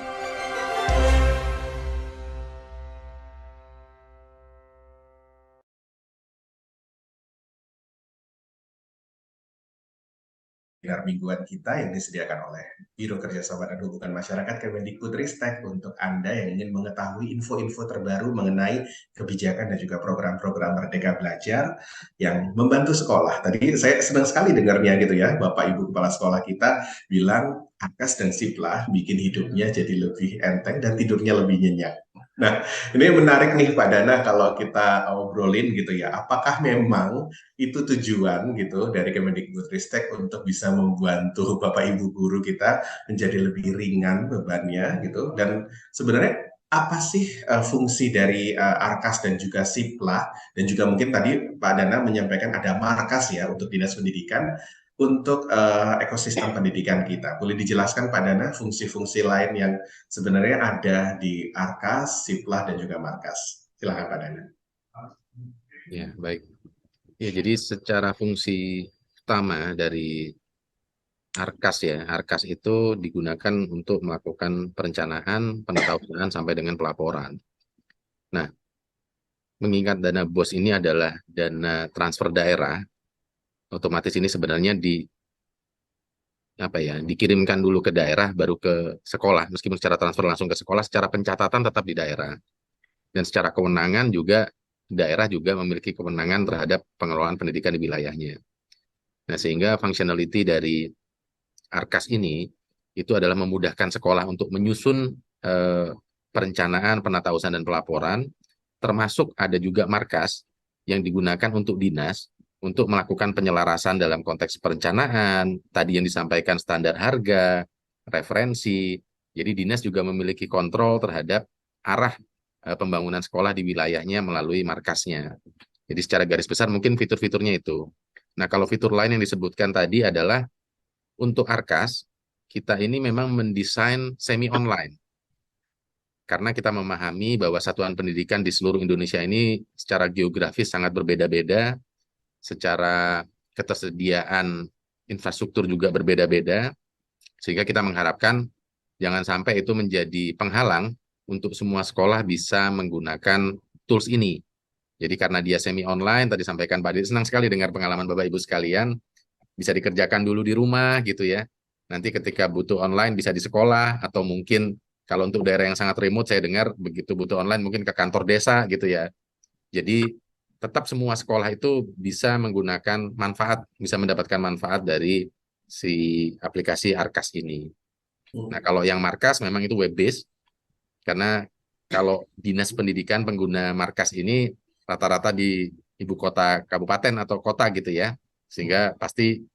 Webinar mingguan kita yang disediakan oleh Biro Kerjasama dan Hubungan Masyarakat Kemendikbudristek untuk Anda yang ingin mengetahui info-info terbaru mengenai kebijakan dan juga program-program Merdeka Belajar yang membantu sekolah. Tadi saya senang sekali dengarnya gitu ya, Bapak Ibu Kepala Sekolah kita bilang Arkas dan Siplah bikin hidupnya jadi lebih enteng dan tidurnya lebih nyenyak. Nah, ini menarik nih Pak Dana kalau kita obrolin gitu ya, apakah memang itu tujuan gitu dari Kemendikbudristek untuk bisa membantu Bapak Ibu guru kita menjadi lebih ringan bebannya gitu, dan sebenarnya apa sih fungsi dari Arkas dan juga Siplah, dan juga mungkin tadi Pak Dana menyampaikan ada Markas ya untuk Dinas Pendidikan untuk ekosistem pendidikan kita. Boleh dijelaskan Pak Dana fungsi-fungsi lain yang sebenarnya ada di Arkas, Siplah dan juga Markas. Silakan Pak Dana. Ya, baik. Ya, jadi secara fungsi utama dari Arkas ya, Arkas itu digunakan untuk melakukan perencanaan, penatausahaan sampai dengan pelaporan. Nah, mengingat dana BOS ini adalah dana transfer daerah, otomatis ini sebenarnya dikirimkan dulu ke daerah baru ke sekolah, meskipun secara transfer langsung ke sekolah, secara pencatatan tetap di daerah. Dan secara kewenangan juga daerah juga memiliki kewenangan terhadap pengelolaan pendidikan di wilayahnya. Nah, sehingga functionality dari Arkas ini itu adalah memudahkan sekolah untuk menyusun perencanaan, penatausahaan, dan pelaporan, termasuk ada juga markas yang digunakan untuk dinas untuk melakukan penyelarasan dalam konteks perencanaan, tadi yang disampaikan standar harga, referensi. Jadi dinas juga memiliki kontrol terhadap arah pembangunan sekolah di wilayahnya melalui markasnya. Jadi secara garis besar mungkin fitur-fiturnya itu. Nah, kalau fitur lain yang disebutkan tadi adalah untuk Arkas, kita ini memang mendesain semi-online. Karena kita memahami bahwa satuan pendidikan di seluruh Indonesia ini secara geografis sangat berbeda-beda, secara ketersediaan infrastruktur juga berbeda-beda, sehingga kita mengharapkan jangan sampai itu menjadi penghalang untuk semua sekolah bisa menggunakan tools ini. Jadi karena dia semi-online, tadi sampaikan Pak Didi, senang sekali dengar pengalaman Bapak Ibu sekalian, bisa dikerjakan dulu di rumah gitu ya. Nanti ketika butuh online bisa di sekolah, atau mungkin kalau untuk daerah yang sangat remote saya dengar begitu butuh online mungkin ke kantor desa gitu ya. Jadi tetap semua sekolah itu bisa menggunakan manfaat, bisa mendapatkan manfaat dari si aplikasi Arkas ini. Nah, kalau yang markas memang itu web based, karena kalau dinas pendidikan pengguna markas ini rata-rata di ibu kota kabupaten atau kota gitu ya, sehingga pasti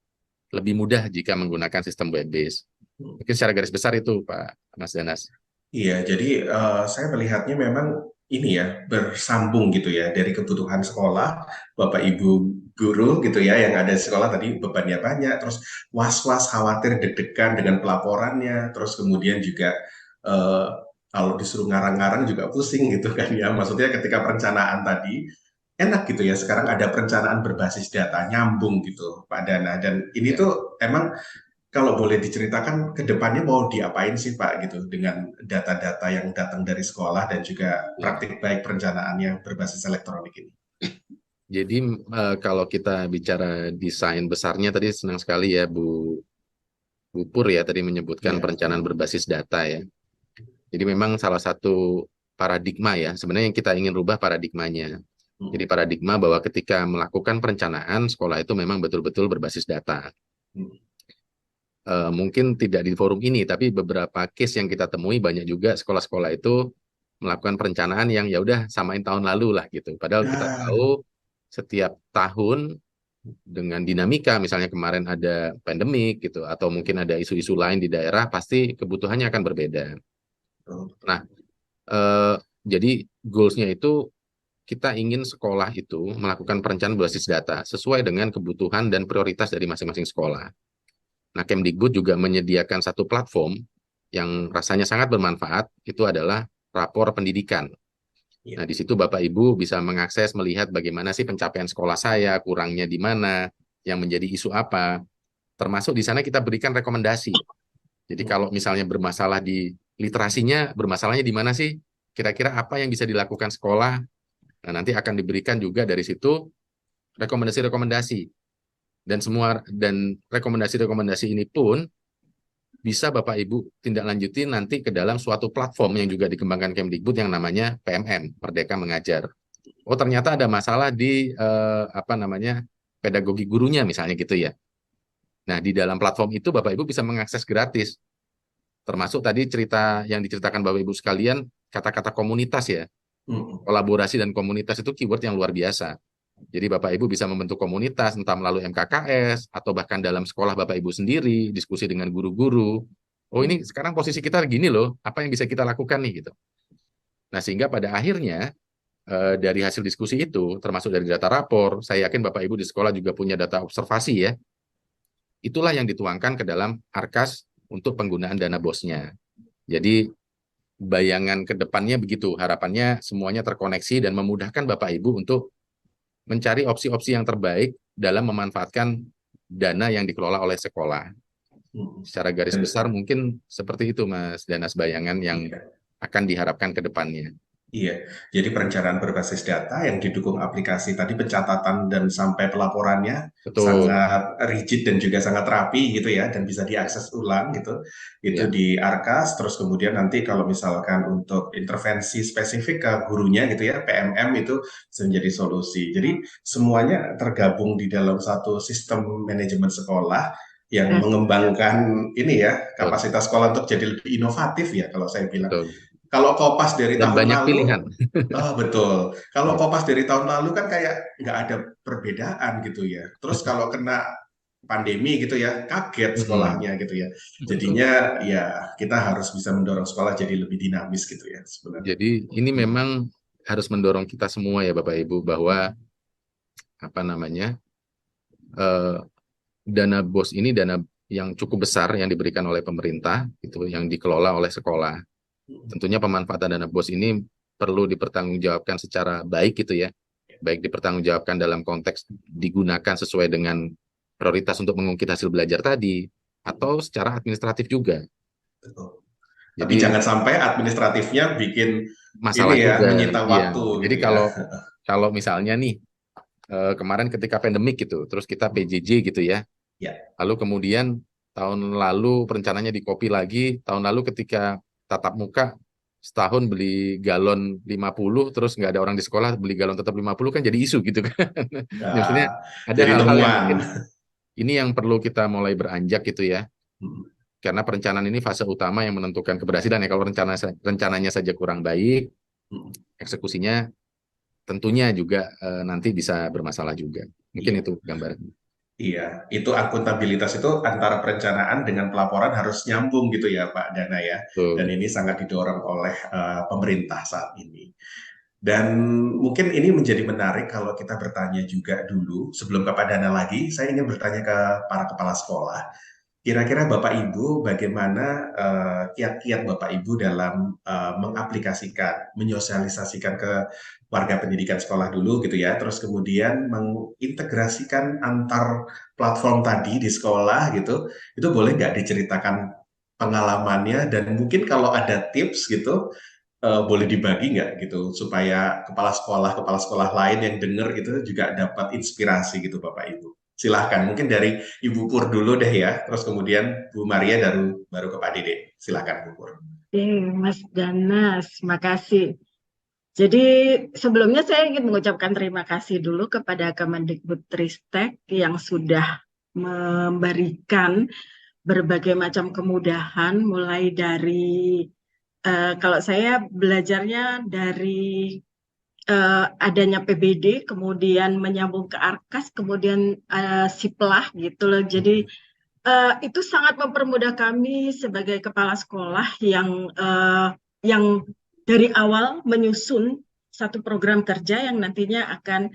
lebih mudah jika menggunakan sistem web based. Mungkin secara garis besar itu Pak Mas Danas. Iya, jadi saya melihatnya memang ini ya bersambung gitu ya dari kebutuhan sekolah, Bapak Ibu guru gitu ya yang ada di sekolah tadi bebannya banyak, terus was-was, khawatir, deg-degan dengan pelaporannya, terus kemudian juga eh, kalau disuruh ngarang-ngarang juga pusing gitu kan ya. Maksudnya ketika perencanaan tadi enak gitu ya, sekarang ada perencanaan berbasis data nyambung gitu Pak Dana, dan ini tuh emang kalau boleh diceritakan ke depannya mau diapain sih Pak gitu dengan data-data yang datang dari sekolah dan juga praktik baik perencanaan yang berbasis elektronik ini. Jadi kalau kita bicara desain besarnya tadi senang sekali ya Bu Pur ya tadi menyebutkan perencanaan berbasis data ya. Jadi memang salah satu paradigma ya, sebenarnya yang kita ingin rubah paradigmanya. Jadi paradigma bahwa ketika melakukan perencanaan, sekolah itu memang betul-betul berbasis data. Mungkin tidak di forum ini, tapi beberapa case yang kita temui banyak juga sekolah-sekolah itu melakukan perencanaan yang ya udah samain tahun lalu lah gitu. Padahal kita tahu setiap tahun dengan dinamika, misalnya kemarin ada pandemik gitu, atau mungkin ada isu-isu lain di daerah, pasti kebutuhannya akan berbeda. Nah, jadi goals-nya itu kita ingin sekolah itu melakukan perencanaan berbasis data sesuai dengan kebutuhan dan prioritas dari masing-masing sekolah. Nah, Kemdikbud juga menyediakan satu platform yang rasanya sangat bermanfaat, itu adalah rapor pendidikan. Nah, di situ Bapak Ibu bisa mengakses, melihat bagaimana sih pencapaian sekolah saya, kurangnya di mana, yang menjadi isu apa. Termasuk di sana kita berikan rekomendasi. Jadi kalau misalnya bermasalah di literasinya, bermasalahnya di mana sih? Kira-kira apa yang bisa dilakukan sekolah? Nah, nanti akan diberikan juga dari situ rekomendasi-rekomendasi. Dan rekomendasi-rekomendasi ini pun bisa Bapak Ibu tindak lanjuti nanti ke dalam suatu platform yang juga dikembangkan Kemdikbud yang namanya PMM, Merdeka Mengajar. Oh, ternyata ada masalah di pedagogi gurunya misalnya gitu ya. Nah, di dalam platform itu Bapak Ibu bisa mengakses gratis. Termasuk tadi cerita yang diceritakan Bapak Ibu sekalian, kata-kata komunitas ya. Kolaborasi dan komunitas itu keyword yang luar biasa. Jadi Bapak Ibu bisa membentuk komunitas, entah melalui MKKS, atau bahkan dalam sekolah Bapak Ibu sendiri, diskusi dengan guru-guru. Oh, ini sekarang posisi kita gini loh, apa yang bisa kita lakukan nih gitu. Nah, sehingga pada akhirnya dari hasil diskusi itu, termasuk dari data rapor, saya yakin Bapak Ibu di sekolah juga punya data observasi ya. Itulah yang dituangkan ke dalam Arkas untuk penggunaan dana BOS-nya. Jadi bayangan ke depannya begitu, harapannya semuanya terkoneksi dan memudahkan Bapak Ibu untuk mencari opsi-opsi yang terbaik dalam memanfaatkan dana yang dikelola oleh sekolah. Secara garis besar mungkin seperti itu Mas Danas bayangan yang akan diharapkan ke depannya. Iya, jadi perencanaan berbasis data yang didukung aplikasi tadi pencatatan dan sampai pelaporannya Betul. sangat rigid dan juga sangat rapi gitu ya, dan bisa diakses ulang gitu. Itu Ya. di Arkas, terus kemudian nanti kalau misalkan untuk intervensi spesifik ke gurunya gitu ya, PMM itu bisa menjadi solusi. Jadi semuanya tergabung di dalam satu sistem manajemen sekolah yang mengembangkan ini ya, kapasitas sekolah untuk jadi lebih inovatif ya kalau saya bilang. Betul. Kalau Kopas dari Dan tahun banyak lalu, pilihan. betul. Kalau Kopas dari tahun lalu kan kayak nggak ada perbedaan gitu ya. Terus kalau kena pandemi gitu ya, kaget sekolahnya gitu ya. Jadinya ya kita harus bisa mendorong sekolah jadi lebih dinamis gitu ya sebenarnya. Jadi ini memang harus mendorong kita semua ya Bapak Ibu bahwa apa namanya dana BOS ini dana yang cukup besar yang diberikan oleh pemerintah itu yang dikelola oleh sekolah. Tentunya pemanfaatan dana BOS ini perlu dipertanggungjawabkan secara baik gitu ya. Baik dipertanggungjawabkan dalam konteks digunakan sesuai dengan prioritas untuk mengungkit hasil belajar tadi, atau secara administratif juga. Betul. Jadi Tapi jangan sampai administratifnya bikin masalah ini ya, juga. menyita waktu. Jadi gitu ya. kalau misalnya nih kemarin ketika pandemik gitu, terus kita PJJ gitu ya. Ya. Lalu kemudian tahun lalu perencananya di-copy lagi, tahun lalu ketika tatap muka setahun beli galon 50 terus nggak ada orang di sekolah beli galon tetap 50 kan jadi isu gitu kan. Maksudnya ada jadi hal-hal yang temuan. mungkin ini yang perlu kita mulai beranjak gitu ya. Karena perencanaan ini fase utama yang menentukan keberhasilan ya. Kalau rencananya saja kurang baik, eksekusinya tentunya juga nanti bisa bermasalah juga. Mungkin itu gambarannya. Iya, itu akuntabilitas itu antara perencanaan dengan pelaporan harus nyambung gitu ya Pak Dana ya. Dan ini sangat didorong oleh pemerintah saat ini. Dan mungkin ini menjadi menarik kalau kita bertanya juga dulu, sebelum ke Pak Dana lagi, saya ingin bertanya ke para kepala sekolah. Kira-kira Bapak Ibu bagaimana kiat-kiat Bapak Ibu dalam mengaplikasikan, menyosialisasikan ke warga pendidikan sekolah dulu gitu ya, terus kemudian mengintegrasikan antar platform tadi di sekolah gitu, itu boleh nggak diceritakan pengalamannya dan mungkin kalau ada tips gitu, boleh dibagi nggak gitu supaya kepala sekolah lain yang dengar gitu juga dapat inspirasi gitu Bapak Ibu. Silahkan, mungkin dari Ibu Pur dulu deh ya, terus kemudian Bu Maria baru ke Pak Dede. Silahkan Bu Pur. Mas Danas, makasih. Jadi sebelumnya saya ingin mengucapkan terima kasih dulu kepada Kemendikbudristek yang sudah memberikan berbagai macam kemudahan mulai dari kalau saya belajarnya dari adanya PBD, kemudian menyambung ke Arkas, kemudian Siplah gitu loh. Jadi itu sangat mempermudah kami sebagai kepala sekolah yang dari awal menyusun satu program kerja yang nantinya akan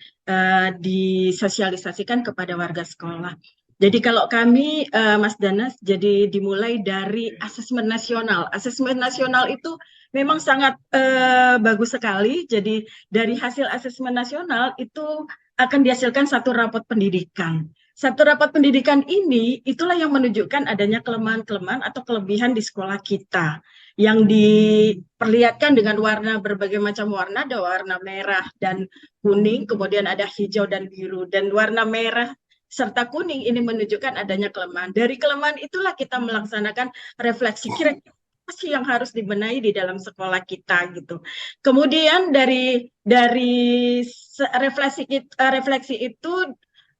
disosialisasikan kepada warga sekolah. Jadi kalau kami, Mas Danas, jadi dimulai dari asesmen nasional. Asesmen nasional itu memang sangat bagus sekali. Jadi dari hasil asesmen nasional itu akan dihasilkan satu rapot pendidikan. Satu rapat pendidikan ini itulah yang menunjukkan adanya kelemahan-kelemahan atau kelebihan di sekolah kita yang diperlihatkan dengan warna berbagai macam warna, ada warna merah dan kuning, kemudian ada hijau dan biru, dan warna merah serta kuning ini menunjukkan adanya kelemahan. Dari kelemahan itulah kita melaksanakan refleksi kira-kira apa sih yang harus dibenahi di dalam sekolah kita gitu. Kemudian dari refleksi itu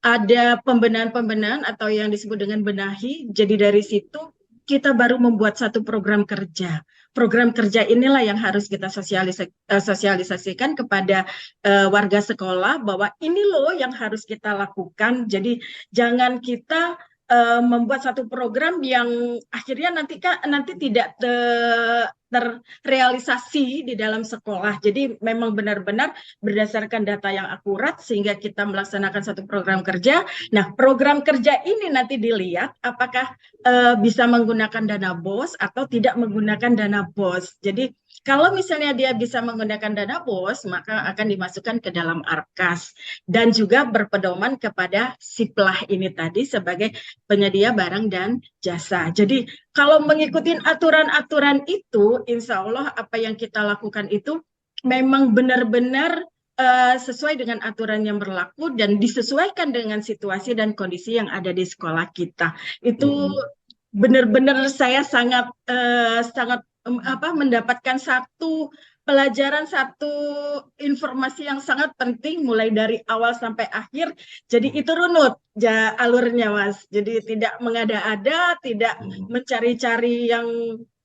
ada pembenahan-pembenahan atau yang disebut dengan benahi. Jadi dari situ kita baru membuat satu program kerja. Program kerja inilah yang harus kita sosialisasikan kepada warga sekolah bahwa ini loh yang harus kita lakukan. Jadi jangan kita membuat satu program yang akhirnya nanti tidak terrealisasi di dalam sekolah. Jadi memang benar-benar berdasarkan data yang akurat sehingga kita melaksanakan satu program kerja. Nah, program kerja ini nanti dilihat apakah bisa menggunakan dana BOS atau tidak menggunakan dana BOS. Jadi Kalau misalnya dia bisa menggunakan dana BOS, maka akan dimasukkan ke dalam Arkas dan juga berpedoman kepada Siplah ini tadi sebagai penyedia barang dan jasa. Jadi kalau mengikuti aturan-aturan itu, insya Allah apa yang kita lakukan itu memang benar-benar sesuai dengan aturan yang berlaku dan disesuaikan dengan situasi dan kondisi yang ada di sekolah kita. Itu benar-benar saya sangat mendapatkan satu pelajaran, satu informasi yang sangat penting mulai dari awal sampai akhir. Jadi itu runut alurnya, Mas. Jadi tidak mengada-ada, tidak mencari-cari yang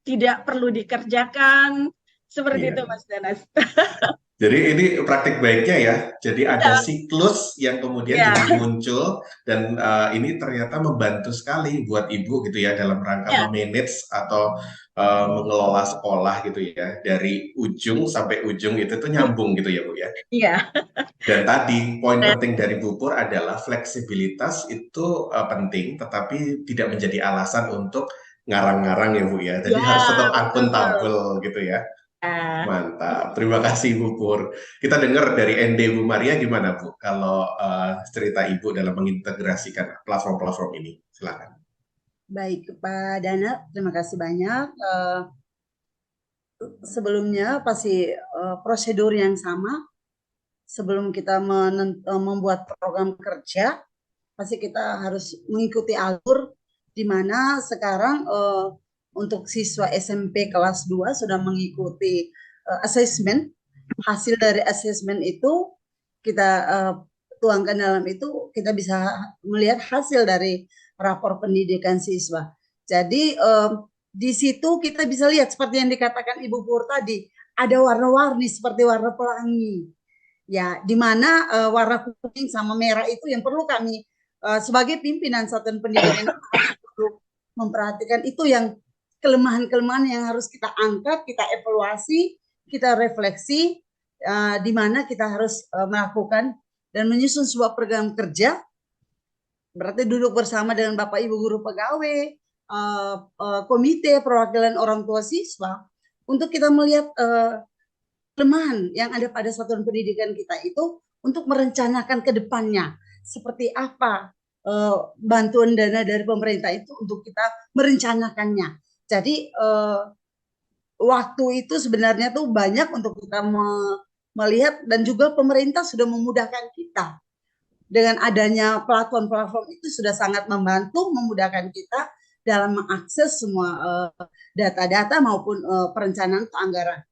tidak perlu dikerjakan. Seperti itu, Mas Danas. Jadi ini praktik baiknya ya. Jadi ada siklus yang kemudian jadi muncul dan ini ternyata membantu sekali buat ibu gitu ya dalam rangka memanage atau mengelola sekolah gitu ya. Dari ujung sampai ujung itu tuh nyambung gitu ya Bu ya. Iya. Dan tadi poin penting dari Bu Pur adalah fleksibilitas itu penting tetapi tidak menjadi alasan untuk ngarang-ngarang ya Bu ya. Jadi harus tetap akuntabel gitu ya. Mantap, terima kasih Bu Pur. Kita dengar dari ND Bu Maria gimana Bu, kalau cerita Ibu dalam mengintegrasikan platform-platform ini, silakan. Baik Pak Dana, terima kasih banyak. Sebelumnya pasti prosedur yang sama, sebelum kita membuat program kerja, pasti kita harus mengikuti alur di mana sekarang untuk siswa SMP kelas 2 sudah mengikuti asesmen. Hasil dari asesmen itu kita tuangkan dalam itu, kita bisa melihat hasil dari rapor pendidikan siswa. Jadi di situ kita bisa lihat seperti yang dikatakan Ibu Pur tadi, ada warna-warni seperti warna pelangi. Ya, di mana warna kuning sama merah itu yang perlu kami sebagai pimpinan satuan pendidikan perlu memperhatikan, itu yang kelemahan-kelemahan yang harus kita angkat, kita evaluasi, kita refleksi, di mana kita harus melakukan dan menyusun sebuah program kerja. Berarti duduk bersama dengan Bapak Ibu guru pegawai, komite perwakilan orang tua siswa, untuk kita melihat kelemahan yang ada pada satuan pendidikan kita itu, untuk merencanakan ke depannya seperti apa bantuan dana dari pemerintah itu untuk kita merencanakannya. Jadi waktu itu sebenarnya tuh banyak untuk kita melihat, dan juga pemerintah sudah memudahkan kita dengan adanya platform-platform itu, sudah sangat membantu memudahkan kita dalam mengakses semua data-data maupun perencanaan anggaran.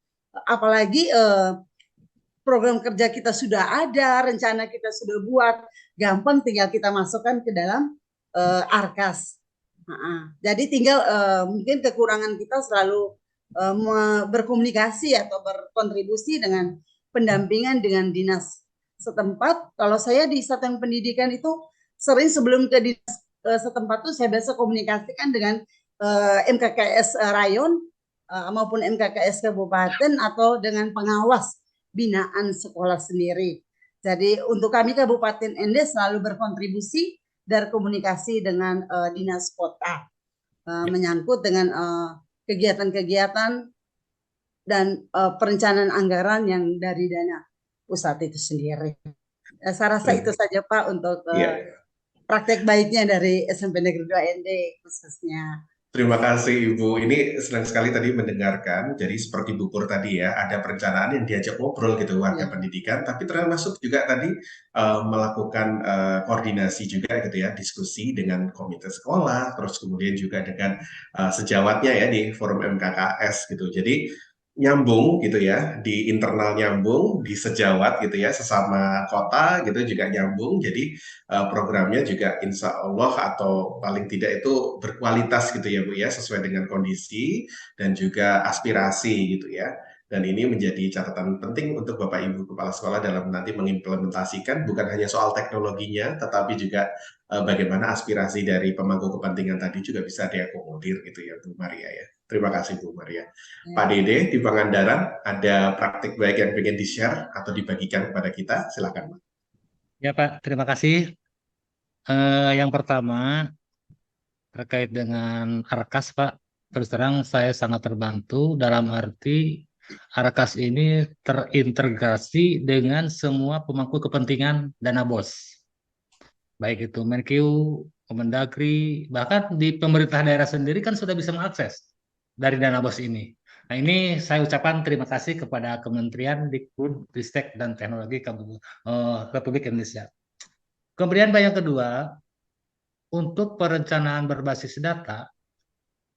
Apalagi program kerja kita sudah ada, rencana kita sudah buat, gampang tinggal kita masukkan ke dalam Arkas. Jadi tinggal mungkin kekurangan kita selalu berkomunikasi atau berkontribusi dengan pendampingan dengan dinas setempat. Kalau saya di satuan pendidikan itu sering sebelum ke dinas setempat itu saya biasa komunikasikan dengan MKKS rayon maupun MKKS kabupaten atau dengan pengawas binaan sekolah sendiri. Jadi untuk kami Kabupaten ND selalu berkontribusi dari komunikasi dengan dinas kota menyangkut dengan kegiatan-kegiatan dan perencanaan anggaran yang dari dana pusat itu sendiri. Saya rasa itu saja Pak untuk praktek baiknya dari SMP Negeri 2 ND khususnya. Terima kasih Ibu. Ini senang sekali tadi mendengarkan. Jadi seperti Bu Pur tadi ya, ada perencanaan yang diajak ngobrol gitu warga pendidikan, tapi termasuk juga tadi melakukan koordinasi juga gitu ya, diskusi dengan komite sekolah, terus kemudian juga dengan sejawatnya ya di forum MKKS gitu. Jadi nyambung gitu ya, di internal nyambung, di sejawat gitu ya, sesama kota gitu juga nyambung. Jadi programnya juga insya Allah atau paling tidak itu berkualitas gitu ya Bu ya, sesuai dengan kondisi dan juga aspirasi gitu ya. Dan ini menjadi catatan penting untuk Bapak Ibu Kepala Sekolah dalam nanti mengimplementasikan, bukan hanya soal teknologinya, tetapi juga bagaimana aspirasi dari pemangku kepentingan tadi juga bisa diakomodir gitu ya Bu Maria ya. Terima kasih Bu Maria. Pak Dede di Pangandaran, ada praktik baik yang ingin di-share atau dibagikan kepada kita? Silakan Pak. Ya Pak, terima kasih. Yang pertama terkait dengan Arkas Pak, terus terang saya sangat terbantu dalam arti Arkas ini terintegrasi dengan semua pemangku kepentingan dana BOS. Baik itu Menkeu, Kemendagri, bahkan di pemerintah daerah sendiri kan sudah bisa mengakses dari dana BOS ini. Nah, ini saya ucapkan terima kasih kepada Kementerian Dikbud, Ristek dan Teknologi Republik Indonesia. Kemudian yang kedua, untuk perencanaan berbasis data,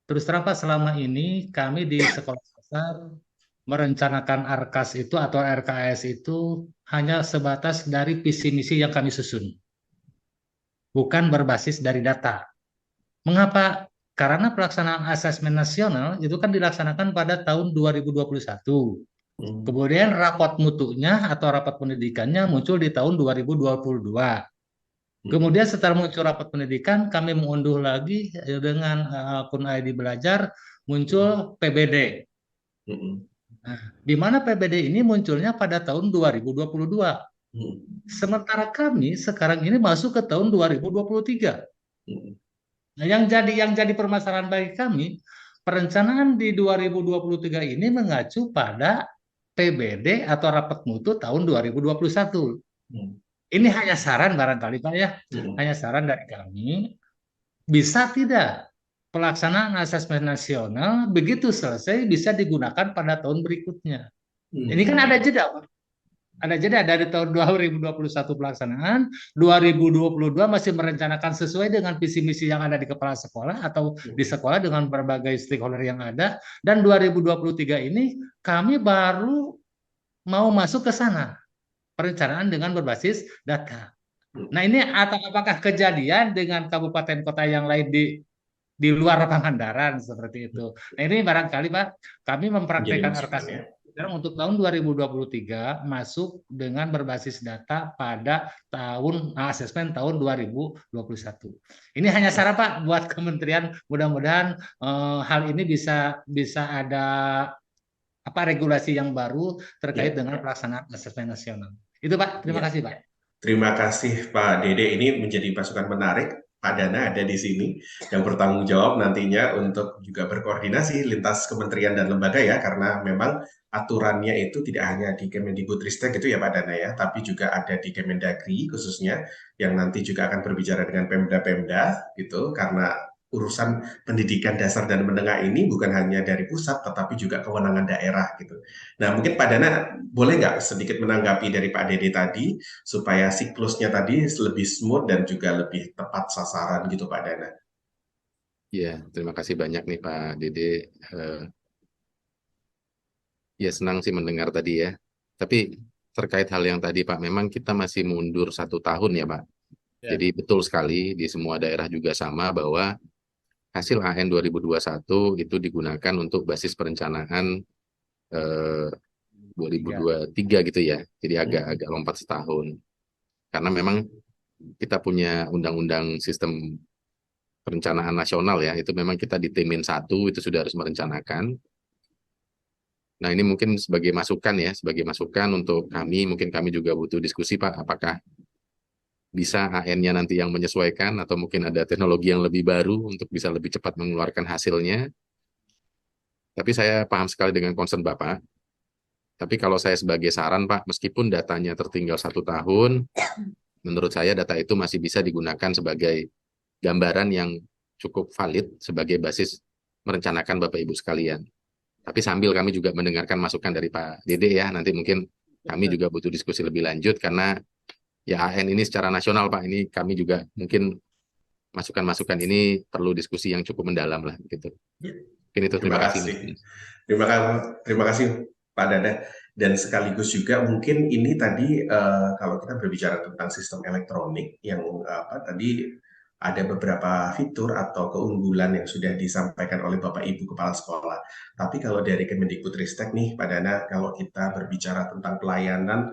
terus terang Pak, selama ini kami di sekolah dasar merencanakan Arkas itu atau RKS itu hanya sebatas dari visi misi yang kami susun, bukan berbasis dari data. Mengapa? Karena pelaksanaan asesmen nasional itu kan dilaksanakan pada tahun 2021. Kemudian rapot mutunya atau rapat pendidikannya muncul di tahun 2022. Kemudian setelah muncul rapat pendidikan, kami mengunduh lagi dengan akun ID Belajar, muncul PBD. Nah, di mana PBD ini munculnya pada tahun 2022. Sementara kami sekarang ini masuk ke tahun 2023. Nah, yang jadi permasalahan bagi kami, perencanaan di 2023 ini mengacu pada PBD atau rapat mutu tahun 2021. Ini hanya saran barangkali Pak ya, hanya saran dari kami, bisa tidak pelaksanaan asesmen nasional begitu selesai bisa digunakan pada tahun berikutnya. Ini kan ada jeda Pak. Ada jeda dari tahun 2021 pelaksanaan, 2022 masih merencanakan sesuai dengan visi misi yang ada di kepala sekolah atau di sekolah dengan berbagai stakeholder yang ada, dan 2023 ini kami baru mau masuk ke sana, perencanaan dengan berbasis data. Nah, ini apakah kejadian dengan kabupaten kota yang lain di luar Pangandaran seperti itu. Nah, ini barangkali Pak, kami mempraktekkan Arkas ya. Sekarang untuk tahun 2023 masuk dengan berbasis data pada tahun asesmen tahun 2021. Ini hanya saran Pak buat kementerian, mudah-mudahan hal ini bisa ada regulasi yang baru terkait dengan pelaksanaan asesmen nasional. Itu Pak, terima kasih Pak. Terima kasih Pak Dede, ini menjadi masukan menarik. Pak Dana ada di sini yang bertanggung jawab nantinya untuk juga berkoordinasi lintas kementerian dan lembaga ya, karena memang aturannya itu tidak hanya di Kemendikbudristek itu ya Pak Dana ya, tapi juga ada di Kemendagri khususnya yang nanti juga akan berbicara dengan Pemda-Pemda gitu, karena urusan pendidikan dasar dan menengah ini bukan hanya dari pusat, tetapi juga kewenangan daerah gitu. Nah, mungkin Pak Dana boleh nggak sedikit menanggapi dari Pak Dede tadi, supaya siklusnya tadi lebih smooth dan juga lebih tepat sasaran gitu Pak Dana. Ya, terima kasih banyak nih Pak Dede. Ya, senang sih mendengar tadi ya. Tapi terkait hal yang tadi Pak, memang kita masih mundur 1 tahun ya Pak. Ya. Jadi betul sekali di semua daerah juga sama bahwa hasil AN 2021 itu digunakan untuk basis perencanaan 2023 gitu ya. Jadi agak lompat setahun. Karena memang kita punya undang-undang sistem perencanaan nasional ya, itu memang kita di Timin 1 itu sudah harus merencanakan. Nah, ini mungkin sebagai masukan ya, sebagai masukan untuk kami, mungkin kami juga butuh diskusi Pak, apakah bisa AN-nya nanti yang menyesuaikan atau mungkin ada teknologi yang lebih baru untuk bisa lebih cepat mengeluarkan hasilnya. Tapi saya paham sekali dengan concern Bapak. Tapi kalau saya sebagai saran Pak, meskipun datanya tertinggal 1 tahun, menurut saya data itu masih bisa digunakan sebagai gambaran yang cukup valid sebagai basis merencanakan Bapak Ibu sekalian. Tapi sambil kami juga mendengarkan masukan dari Pak Dede ya, nanti mungkin kami juga butuh diskusi lebih lanjut karena ya AN ini secara nasional Pak, ini kami juga mungkin masukan-masukan ini perlu diskusi yang cukup mendalam lah gitu. Mungkin itu terima kasih. Terima kasih Pak Dada. Dan sekaligus juga mungkin ini tadi kalau kita berbicara tentang sistem elektronik yang tadi ada beberapa fitur atau keunggulan yang sudah disampaikan oleh Bapak Ibu Kepala Sekolah. Tapi kalau dari Kemendikbudristek nih Pak Dana, kalau kita berbicara tentang pelayanan,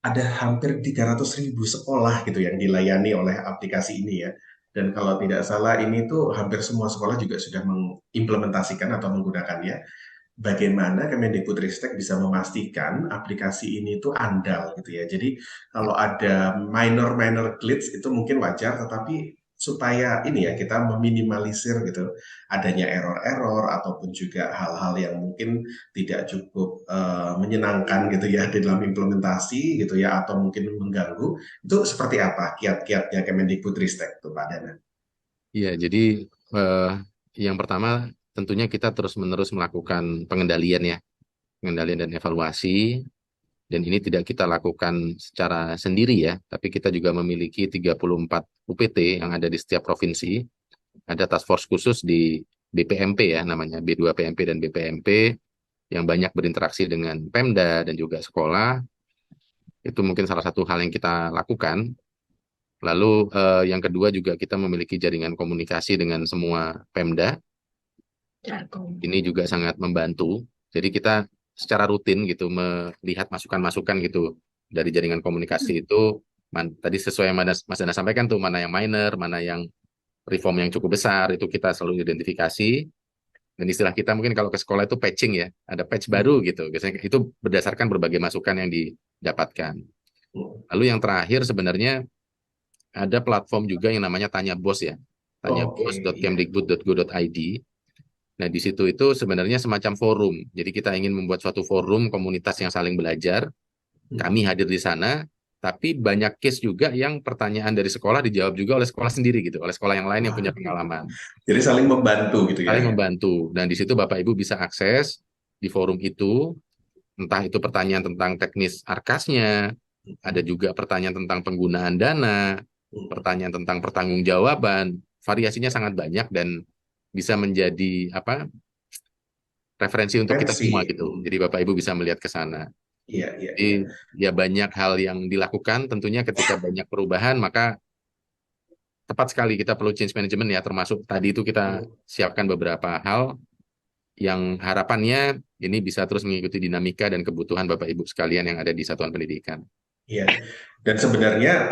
ada hampir 300.000 sekolah gitu yang dilayani oleh aplikasi ini ya. Dan kalau tidak salah ini tuh hampir semua sekolah juga sudah mengimplementasikan atau menggunakannya. Bagaimana Kemendikbudristek bisa memastikan aplikasi ini tuh andal gitu ya. Jadi kalau ada minor glitch itu mungkin wajar, tetapi supaya ini ya kita meminimalisir gitu adanya error-error ataupun juga hal-hal yang mungkin tidak cukup menyenangkan gitu ya di dalam implementasi gitu ya, atau mungkin mengganggu. Itu seperti apa kiat-kiatnya Kemendikbudristek tuh Pak Dana? Iya, jadi yang pertama tentunya kita terus-menerus melakukan pengendalian dan evaluasi. Dan ini tidak kita lakukan secara sendiri ya, tapi kita juga memiliki 34 UPT yang ada di setiap provinsi. Ada task force khusus di BPMP ya, namanya B2PMP dan BPMP, yang banyak berinteraksi dengan Pemda dan juga sekolah. Itu mungkin salah satu hal yang kita lakukan. Lalu yang kedua juga kita memiliki jaringan komunikasi dengan semua Pemda. Ini juga sangat membantu. Jadi kita secara rutin gitu melihat masukan-masukan gitu dari jaringan komunikasi itu. Tadi sesuai yang Mas Dana sampaikan tuh, mana yang minor, mana yang reform yang cukup besar, itu kita selalu identifikasi. Dan istilah kita mungkin kalau ke sekolah itu patching ya, ada patch baru gitu. Biasanya itu berdasarkan berbagai masukan yang didapatkan. Lalu yang terakhir sebenarnya ada platform juga yang namanya Tanya Bos ya, tanyabos.kemdikbud.go.id. Nah, di situ itu sebenarnya semacam forum. Jadi kita ingin membuat suatu forum komunitas yang saling belajar. Kami hadir di sana, tapi banyak case juga yang pertanyaan dari sekolah dijawab juga oleh sekolah sendiri gitu, oleh sekolah yang lain yang punya pengalaman. Jadi saling membantu gitu ya. Saling membantu. Dan di situ Bapak Ibu bisa akses di forum itu, entah itu pertanyaan tentang teknis arkasnya, ada juga pertanyaan tentang penggunaan dana, pertanyaan tentang pertanggungjawaban, variasinya sangat banyak dan bisa menjadi referensi untuk kita semua gitu. Jadi Bapak Ibu bisa melihat ke sana. Jadi ya banyak hal yang dilakukan. Tentunya ketika banyak perubahan maka tepat sekali kita perlu change management ya. Termasuk tadi itu kita siapkan beberapa hal yang harapannya ini bisa terus mengikuti dinamika dan kebutuhan Bapak Ibu sekalian yang ada di satuan pendidikan. Iya, dan sebenarnya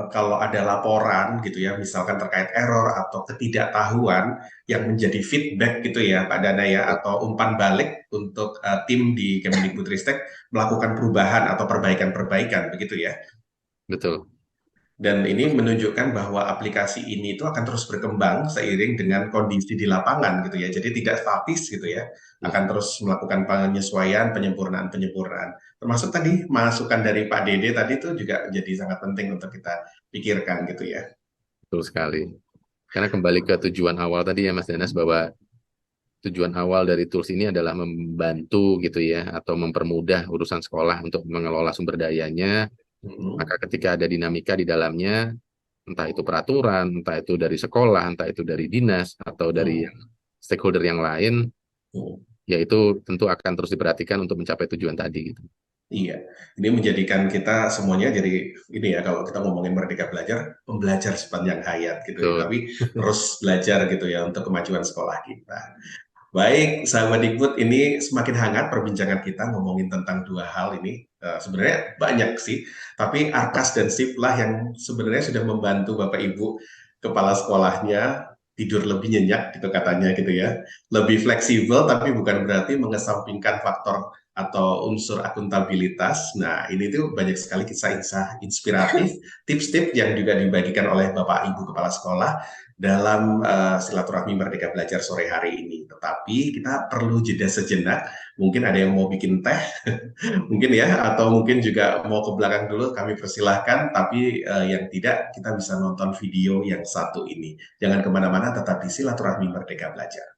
kalau ada laporan gitu ya, misalkan terkait error atau ketidaktahuan yang menjadi feedback gitu ya Pak Dana ya, atau umpan balik untuk tim di Kemendikbudristek melakukan perubahan atau perbaikan-perbaikan begitu ya. Betul. Dan ini menunjukkan bahwa aplikasi ini itu akan terus berkembang seiring dengan kondisi di lapangan gitu ya. Jadi tidak statis gitu ya. Akan terus melakukan penyesuaian, penyempurnaan. Termasuk tadi masukan dari Pak Dede tadi itu juga jadi sangat penting untuk kita pikirkan gitu ya. Betul sekali. Karena kembali ke tujuan awal tadi ya Mas Danas, bahwa tujuan awal dari tools ini adalah membantu gitu ya, atau mempermudah urusan sekolah untuk mengelola sumber dayanya. Maka ketika ada dinamika di dalamnya, entah itu peraturan, entah itu dari sekolah, entah itu dari dinas, atau dari stakeholder yang lain, ya itu tentu akan terus diperhatikan untuk mencapai tujuan tadi gitu. Iya, ini menjadikan kita semuanya jadi ini ya, kalau kita ngomongin Merdeka Belajar, pembelajar sepanjang hayat gitu ya, tapi terus belajar gitu ya untuk kemajuan sekolah kita. Baik, sahabat Dikbud, ini semakin hangat perbincangan kita ngomongin tentang dua hal ini. Sebenarnya banyak sih, tapi Arkas dan Siplah yang sebenarnya sudah membantu Bapak Ibu kepala sekolahnya tidur lebih nyenyak gitu katanya gitu ya. Lebih fleksibel, tapi bukan berarti mengesampingkan faktor atau unsur akuntabilitas. Nah, ini tuh banyak sekali kisah-kisah inspiratif, tips-tips yang juga dibagikan oleh Bapak Ibu kepala sekolah dalam silaturahmi Merdeka Belajar sore hari ini. Tetapi kita perlu jeda sejenak. Mungkin ada yang mau bikin teh, mungkin ya, atau mungkin juga mau ke belakang dulu, kami persilahkan. Tapi yang tidak, kita bisa nonton video yang satu ini. Jangan kemana-mana, tetap di silaturahmi Merdeka Belajar.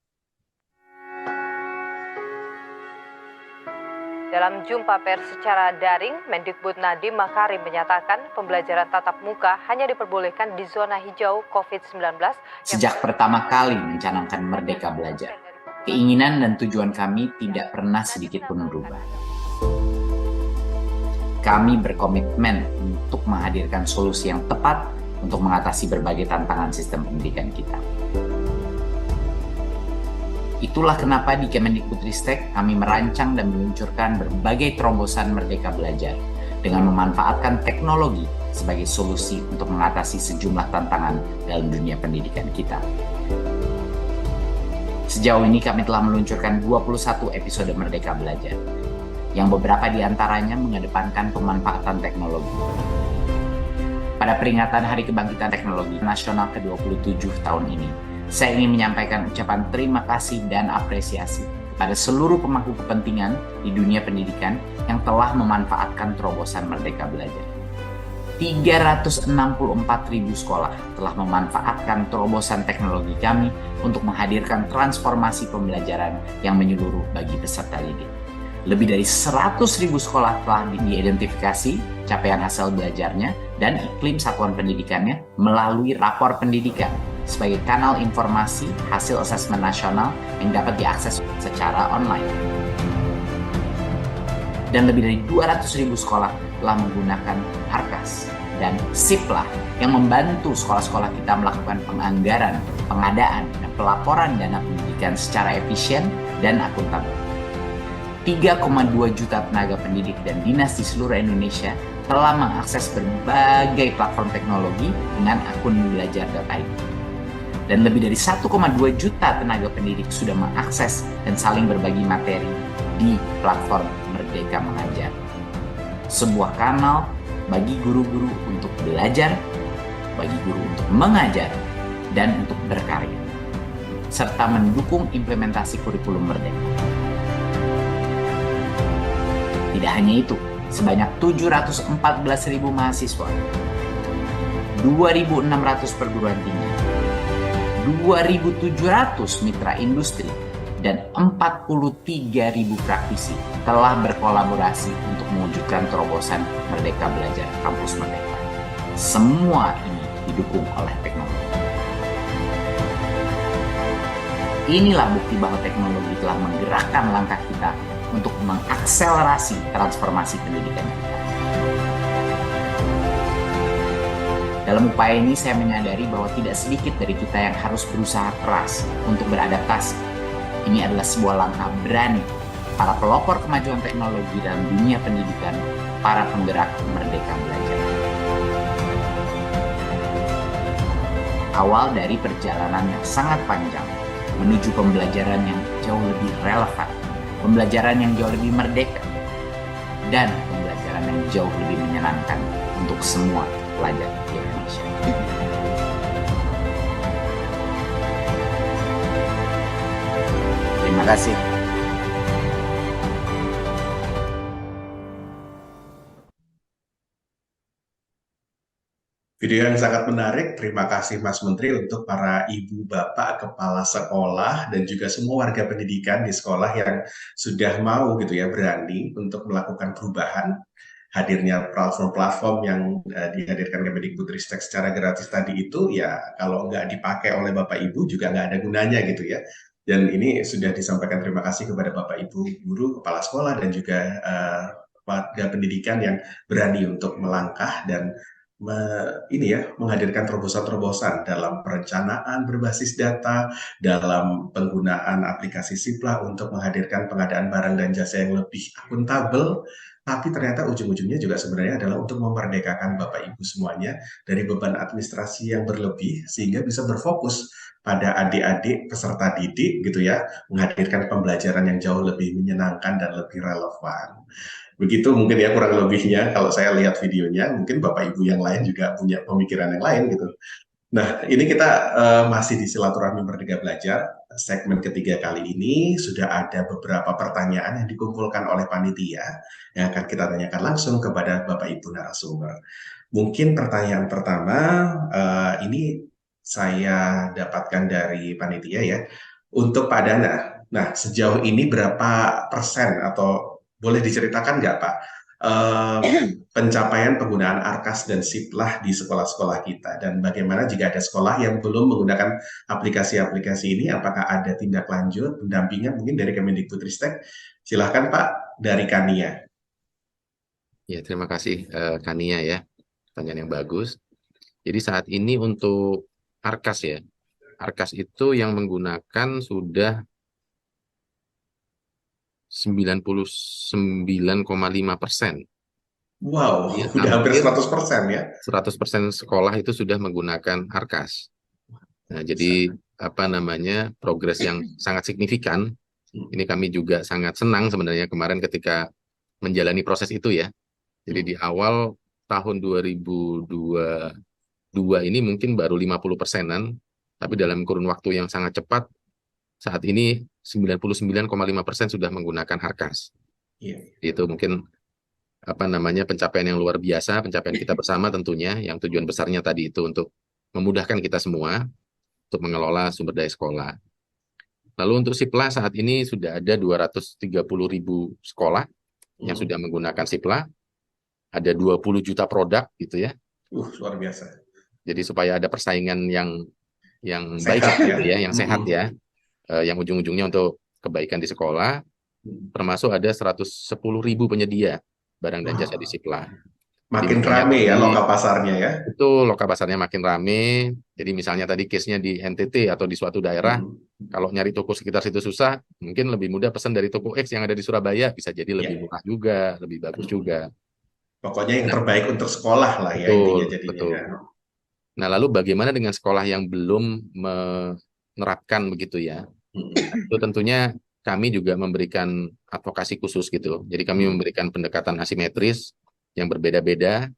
Dalam jumpa pers secara daring, Mendikbud Nadiem Makarim menyatakan pembelajaran tatap muka hanya diperbolehkan di zona hijau COVID-19. Sejak pertama kali mencanangkan Merdeka Belajar, keinginan dan tujuan kami tidak pernah sedikit pun berubah. Kami berkomitmen untuk menghadirkan solusi yang tepat untuk mengatasi berbagai tantangan sistem pendidikan kita. Itulah kenapa di Kemendikbudristek kami merancang dan meluncurkan berbagai terobosan Merdeka Belajar dengan memanfaatkan teknologi sebagai solusi untuk mengatasi sejumlah tantangan dalam dunia pendidikan kita. Sejauh ini kami telah meluncurkan 21 episode Merdeka Belajar, yang beberapa di antaranya mengedepankan pemanfaatan teknologi. Pada Pada peringatan Hari Kebangkitan Teknologi Nasional ke-27 tahun ini, saya ingin menyampaikan ucapan terima kasih dan apresiasi kepada seluruh pemangku kepentingan di dunia pendidikan yang telah memanfaatkan terobosan Merdeka Belajar. 364.000 sekolah telah memanfaatkan terobosan teknologi kami untuk menghadirkan transformasi pembelajaran yang menyeluruh bagi peserta didik. Lebih dari 100.000 sekolah telah diidentifikasi capaian hasil belajarnya dan iklim satuan pendidikannya melalui rapor pendidikan sebagai kanal informasi hasil asesmen nasional yang dapat diakses secara online. Dan lebih dari 200.000 sekolah telah menggunakan Arkas dan Siplah yang membantu sekolah-sekolah kita melakukan penganggaran, pengadaan, dan pelaporan dana pendidikan secara efisien dan akuntabel. 3,2 juta tenaga pendidik dan dinas di seluruh Indonesia telah mengakses berbagai platform teknologi dengan akun belajar.id. Dan lebih dari 1,2 juta tenaga pendidik sudah mengakses dan saling berbagi materi di platform Merdeka Mengajar. Sebuah kanal bagi guru-guru untuk belajar, bagi guru untuk mengajar, dan untuk berkarya, serta mendukung implementasi kurikulum Merdeka. Tidak hanya itu, sebanyak 714.000 mahasiswa, 2.600 perguruan tinggi, 2.700 mitra industri, dan 43.000 praktisi telah berkolaborasi untuk mewujudkan terobosan Merdeka Belajar Kampus Merdeka. Semua ini didukung oleh teknologi. Inilah bukti bahwa teknologi telah menggerakkan langkah kita untuk mengakselerasi transformasi pendidikan kita. Dalam upaya ini saya menyadari bahwa tidak sedikit dari kita yang harus berusaha keras untuk beradaptasi. Ini adalah sebuah langkah berani para pelopor kemajuan teknologi dalam dunia pendidikan, para penggerak Merdeka Belajar. Awal dari perjalanan yang sangat panjang menuju pembelajaran yang jauh lebih relevan, pembelajaran yang jauh lebih merdeka, dan pembelajaran yang jauh lebih menyenangkan untuk semua pelajar di Indonesia. Terima kasih. Video yang sangat menarik. Terima kasih Mas Menteri untuk para ibu, bapak, kepala sekolah, dan juga semua warga pendidikan di sekolah yang sudah mau gitu ya berani untuk melakukan perubahan. Hadirnya platform-platform yang dihadirkan Kemendikbudristek secara gratis tadi itu ya kalau nggak dipakai oleh Bapak Ibu juga nggak ada gunanya gitu ya. Dan ini sudah disampaikan terima kasih kepada Bapak Ibu guru, kepala sekolah, dan juga warga pendidikan yang berani untuk melangkah dan menghadirkan terobosan-terobosan dalam perencanaan berbasis data, dalam penggunaan aplikasi Siplah untuk menghadirkan pengadaan barang dan jasa yang lebih akuntabel, tapi ternyata ujung-ujungnya juga sebenarnya adalah untuk memerdekakan Bapak Ibu semuanya dari beban administrasi yang berlebih sehingga bisa berfokus pada adik-adik peserta didik gitu ya, menghadirkan pembelajaran yang jauh lebih menyenangkan dan lebih relevan. Begitu mungkin ya kurang lebihnya kalau saya lihat videonya, mungkin Bapak Ibu yang lain juga punya pemikiran yang lain gitu. Nah, ini kita masih di Silaturahmi Merdeka Belajar, segmen ketiga kali ini sudah ada beberapa pertanyaan yang dikumpulkan oleh panitia yang akan kita tanyakan langsung kepada Bapak Ibu narasumber. Mungkin pertanyaan pertama ini saya dapatkan dari panitia ya, untuk Pak Dana. Nah, sejauh ini berapa persen atau boleh diceritakan nggak Pak, pencapaian penggunaan Arkas dan Siplah di sekolah-sekolah kita, dan bagaimana jika ada sekolah yang belum menggunakan aplikasi-aplikasi ini, apakah ada tindak lanjut pendampingan mungkin dari Kemendikbudristek? Silahkan Pak, dari Kania. Ya, terima kasih Kania ya, pertanyaan yang bagus. Jadi saat ini untuk Arkas ya, Arkas itu yang menggunakan sudah 99,5%. Wow, Ya, udah hampir 100% ya. 100% sekolah itu sudah menggunakan Arkas. Nah, jadi progres yang sangat signifikan. Ini kami juga sangat senang sebenarnya kemarin ketika menjalani proses itu ya. Jadi di awal tahun 2022 ini mungkin baru 50%-an, tapi dalam kurun waktu yang sangat cepat, saat ini 99,5% sudah menggunakan Arkas. Iya. Itu mungkin pencapaian yang luar biasa, pencapaian kita bersama tentunya, yang tujuan besarnya tadi itu untuk memudahkan kita semua untuk mengelola sumber daya sekolah. Lalu untuk Sipla saat ini sudah ada 230.000 sekolah yang sudah menggunakan Sipla, ada 20 juta produk gitu ya. Luar biasa. Jadi supaya ada persaingan yang Sehat, baik gitu ya. ya, yang sehat ya, yang ujung-ujungnya untuk kebaikan di sekolah, termasuk ada 110.000 penyedia barang dan jasa di Sipla. Makin Jadi rame ya tadi, loka pasarnya ya. Itu loka pasarnya makin rame. Jadi misalnya tadi case-nya di NTT atau di suatu daerah, kalau nyari toko sekitar situ susah, mungkin lebih mudah pesan dari toko X yang ada di Surabaya, bisa jadi lebih murah juga, lebih bagus juga. Pokoknya yang terbaik untuk sekolah lah ya Betul, intinya jadinya. betul. Kan? Nah, lalu bagaimana dengan sekolah yang belum menerapkan begitu ya? Itu tentunya kami juga memberikan advokasi khusus gitu. Jadi kami memberikan pendekatan asimetris yang berbeda-beda,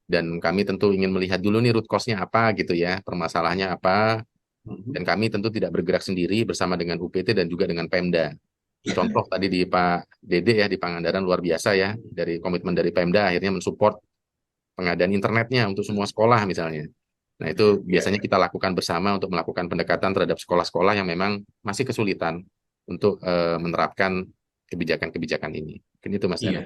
dan kami tentu ingin melihat dulu nih root cause-nya apa gitu ya, permasalahannya apa, dan kami tentu tidak bergerak sendiri, bersama dengan UPT dan juga dengan Pemda. Contoh tadi di Pak Dede ya di Pangandaran luar biasa ya, dari komitmen dari Pemda akhirnya mensupport pengadaan internetnya untuk semua sekolah misalnya. Nah itu biasanya kita lakukan bersama untuk melakukan pendekatan terhadap sekolah-sekolah yang memang masih kesulitan untuk menerapkan kebijakan-kebijakan ini. Mungkin itu Mas Dana.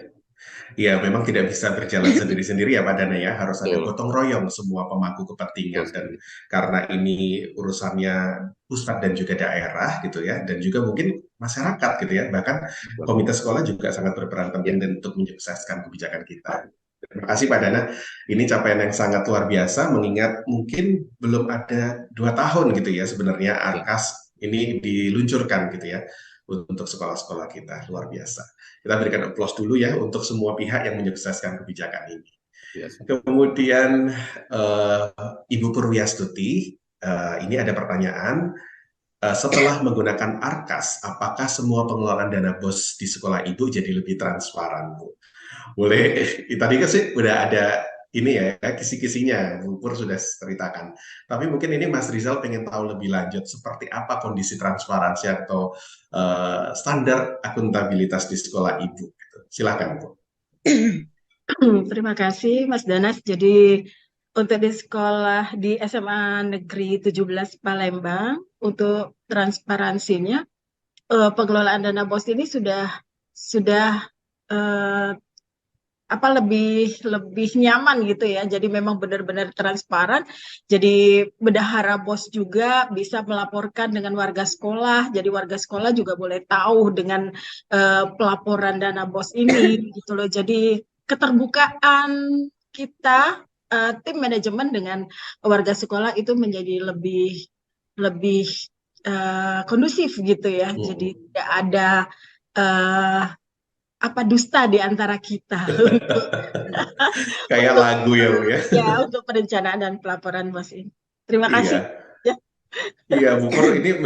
Iya, memang tidak bisa berjalan sendiri-sendiri ya Pak Dana ya, harus ada Betul. gotong royong semua pemangku kepentingan. Betul. Dan karena ini urusannya pusat dan juga daerah gitu ya, dan juga mungkin masyarakat gitu ya, bahkan komite sekolah juga sangat berperan penting dan untuk menyukseskan kebijakan kita. Terima kasih Pak Dana, ini capaian yang sangat luar biasa, mengingat mungkin belum ada 2 tahun gitu ya sebenarnya Arkas ini diluncurkan gitu ya untuk sekolah-sekolah kita, luar biasa. Kita berikan aplaus dulu ya untuk semua pihak yang menyukseskan kebijakan ini. Biasa. Kemudian Ibu Purwiastuti, ini ada pertanyaan, setelah menggunakan Arkas, apakah semua pengelolaan dana BOS di sekolah Ibu jadi lebih transparan, Bu? Boleh, tadi kan sih udah ada ini ya, kisi-kisinya, Bu Pur sudah ceritakan. Tapi mungkin ini Mas Rizal pengen tahu lebih lanjut, seperti apa kondisi transparansi atau standar akuntabilitas di sekolah Ibu. Gitu. Silakan, Bu. Terima kasih, Mas Danas. Jadi untuk di sekolah di SMA Negeri 17 Palembang, untuk transparansinya, pengelolaan dana BOS ini sudah lebih nyaman gitu ya. Jadi memang benar-benar transparan. Jadi bendahara BOS juga bisa melaporkan dengan warga sekolah. Jadi warga sekolah juga boleh tahu dengan pelaporan dana BOS ini gitu loh. Jadi keterbukaan kita tim manajemen dengan warga sekolah itu menjadi lebih kondusif gitu ya. Jadi tidak ada dusta di antara kita kayak lagu ya Bu ya. Ya, untuk perencanaan dan pelaporan BOS ini. Terima kasih. Iya, Bu Pur, ini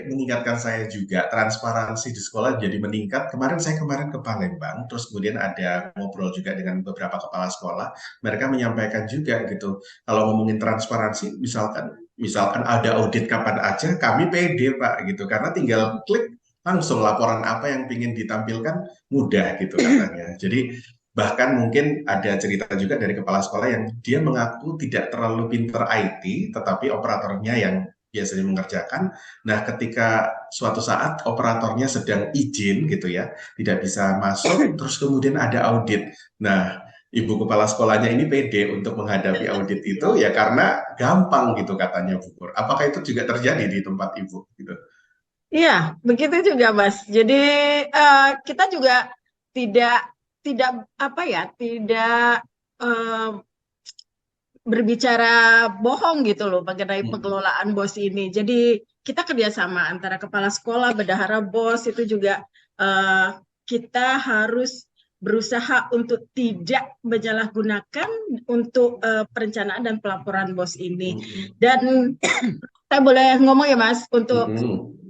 mengingatkan saya juga, transparansi di sekolah jadi meningkat. Saya kemarin ke Palembang, terus kemudian ada ngobrol juga dengan beberapa kepala sekolah. Mereka menyampaikan juga gitu, kalau ngomongin transparansi, misalkan ada audit kapan aja, kami pede Pak gitu, karena tinggal klik langsung laporan apa yang ingin ditampilkan mudah gitu katanya. Jadi bahkan mungkin ada cerita juga dari kepala sekolah yang dia mengaku tidak terlalu pinter IT, tetapi operatornya yang biasanya mengerjakan. Nah, ketika suatu saat operatornya sedang izin gitu ya, tidak bisa masuk, terus kemudian ada audit. Nah, ibu kepala sekolahnya ini pede untuk menghadapi audit itu ya karena gampang gitu katanya Bu Pur. Apakah itu juga terjadi di tempat Ibu gitu? Iya, begitu juga Mas. Jadi kita juga tidak berbicara bohong gitu loh mengenai pengelolaan BOS ini. Jadi kita kerjasama antara kepala sekolah, bendahara BOS itu juga kita harus berusaha untuk tidak menyalahgunakan untuk perencanaan dan pelaporan BOS ini. Dan saya boleh ngomong ya Mas, untuk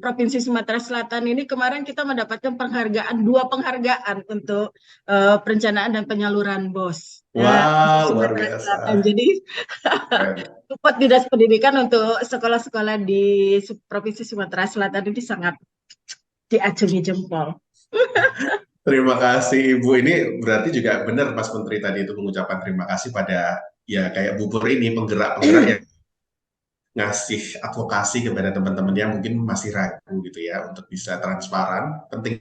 Provinsi Sumatera Selatan ini kemarin kita mendapatkan dua penghargaan untuk perencanaan dan penyaluran BOS. Wow, luar Sumatera biasa. Selatan. Jadi Keren. support Dinas Pendidikan untuk sekolah-sekolah di Provinsi Sumatera Selatan ini sangat diacungi jempol. Terima kasih Ibu. Ini berarti juga benar Mas Menteri tadi itu mengucapkan terima kasih pada ya kayak Bu Pur ini penggerak-penggerak yang ngasih advokasi kepada teman-teman yang mungkin masih ragu gitu ya untuk bisa transparan, penting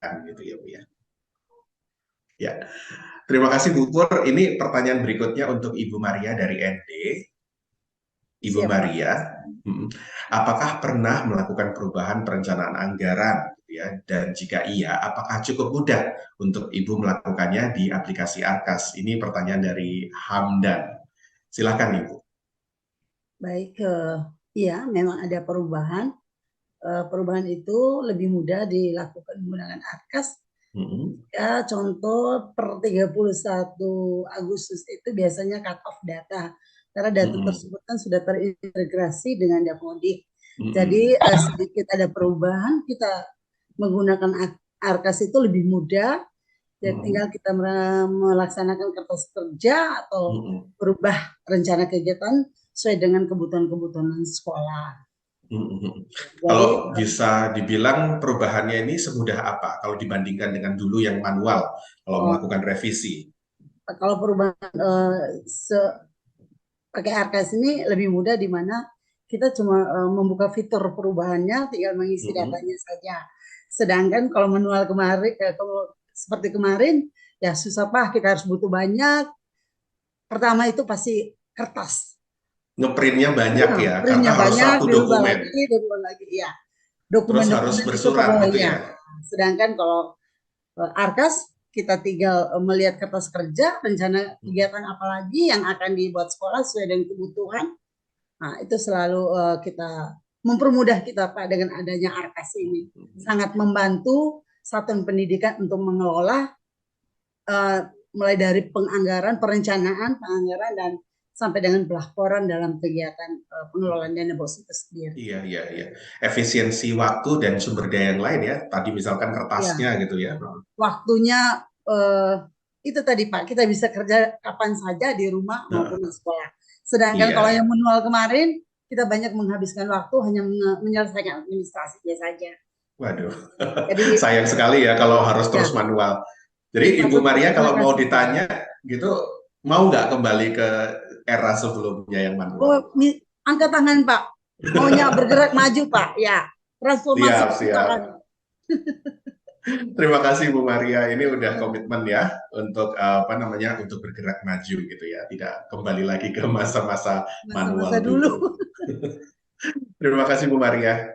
kan gitu ya Bu ya. Ya, terima kasih Bu Pur. Ini pertanyaan berikutnya untuk Ibu Maria dari ND. Ibu Siap, Pak. Maria, apakah pernah melakukan perubahan perencanaan anggaran, gitu ya? Dan jika iya, apakah cukup mudah untuk Ibu melakukannya di aplikasi Arkas? Ini pertanyaan dari Hamdan. Silakan Ibu. Baik, iya memang ada perubahan. Perubahan itu lebih mudah dilakukan menggunakan Arkas. Ya, contoh per 31 Agustus itu biasanya cut off data. Karena data tersebut kan sudah terintegrasi dengan Dapodik. Jadi sedikit ada perubahan, kita menggunakan Arkas itu lebih mudah. Jadi tinggal kita melaksanakan kertas kerja atau berubah rencana kegiatan sesuai dengan kebutuhan-kebutuhan sekolah. Kalau bisa dibilang perubahannya ini semudah apa? Kalau dibandingkan dengan dulu yang manual, kalau melakukan revisi. Kalau perubahan pakai Arkas ini lebih mudah di mana kita cuma membuka fitur perubahannya, tinggal mengisi datanya saja. Sedangkan kalau manual kemarin, seperti kemarin, ya susah Pak, kita harus butuh banyak. Pertama itu pasti kertas. Ngeprintnya banyak ya, printnya karena harus banyak, satu dokumen. dirubah lagi, ya. Terus harus bersurat gitu ya. Sedangkan kalau Arkas, kita tinggal melihat kertas kerja, rencana kegiatan apalagi yang akan dibuat sekolah sesuai dengan kebutuhan. Nah, itu selalu kita mempermudah kita Pak dengan adanya Arkas ini. Sangat membantu satuan pendidikan untuk mengelola mulai dari perencanaan, penganggaran, dan sampai dengan pelaporan dalam kegiatan pengelolaan dana BOS itu sendiri. Iya. Efisiensi waktu dan sumber daya yang lain ya. Tadi misalkan kertasnya gitu ya. Waktunya itu tadi Pak, kita bisa kerja kapan saja di rumah maupun di sekolah. Sedangkan kalau yang manual kemarin, kita banyak menghabiskan waktu hanya menyelesaikan administrasinya saja. Waduh, jadi, sayang sekali ya kalau harus terus manual. Jadi Ibu Maria kalau mau ditanya gitu, mau nggak kembali ke era sebelumnya yang manual? Angkat tangan Pak, maunya bergerak maju Pak, ya transformasi. Siap. Terima kasih Bu Maria, ini udah komitmen ya untuk untuk bergerak maju gitu ya, tidak kembali lagi ke masa-masa manual dulu. Terima kasih Bu Maria.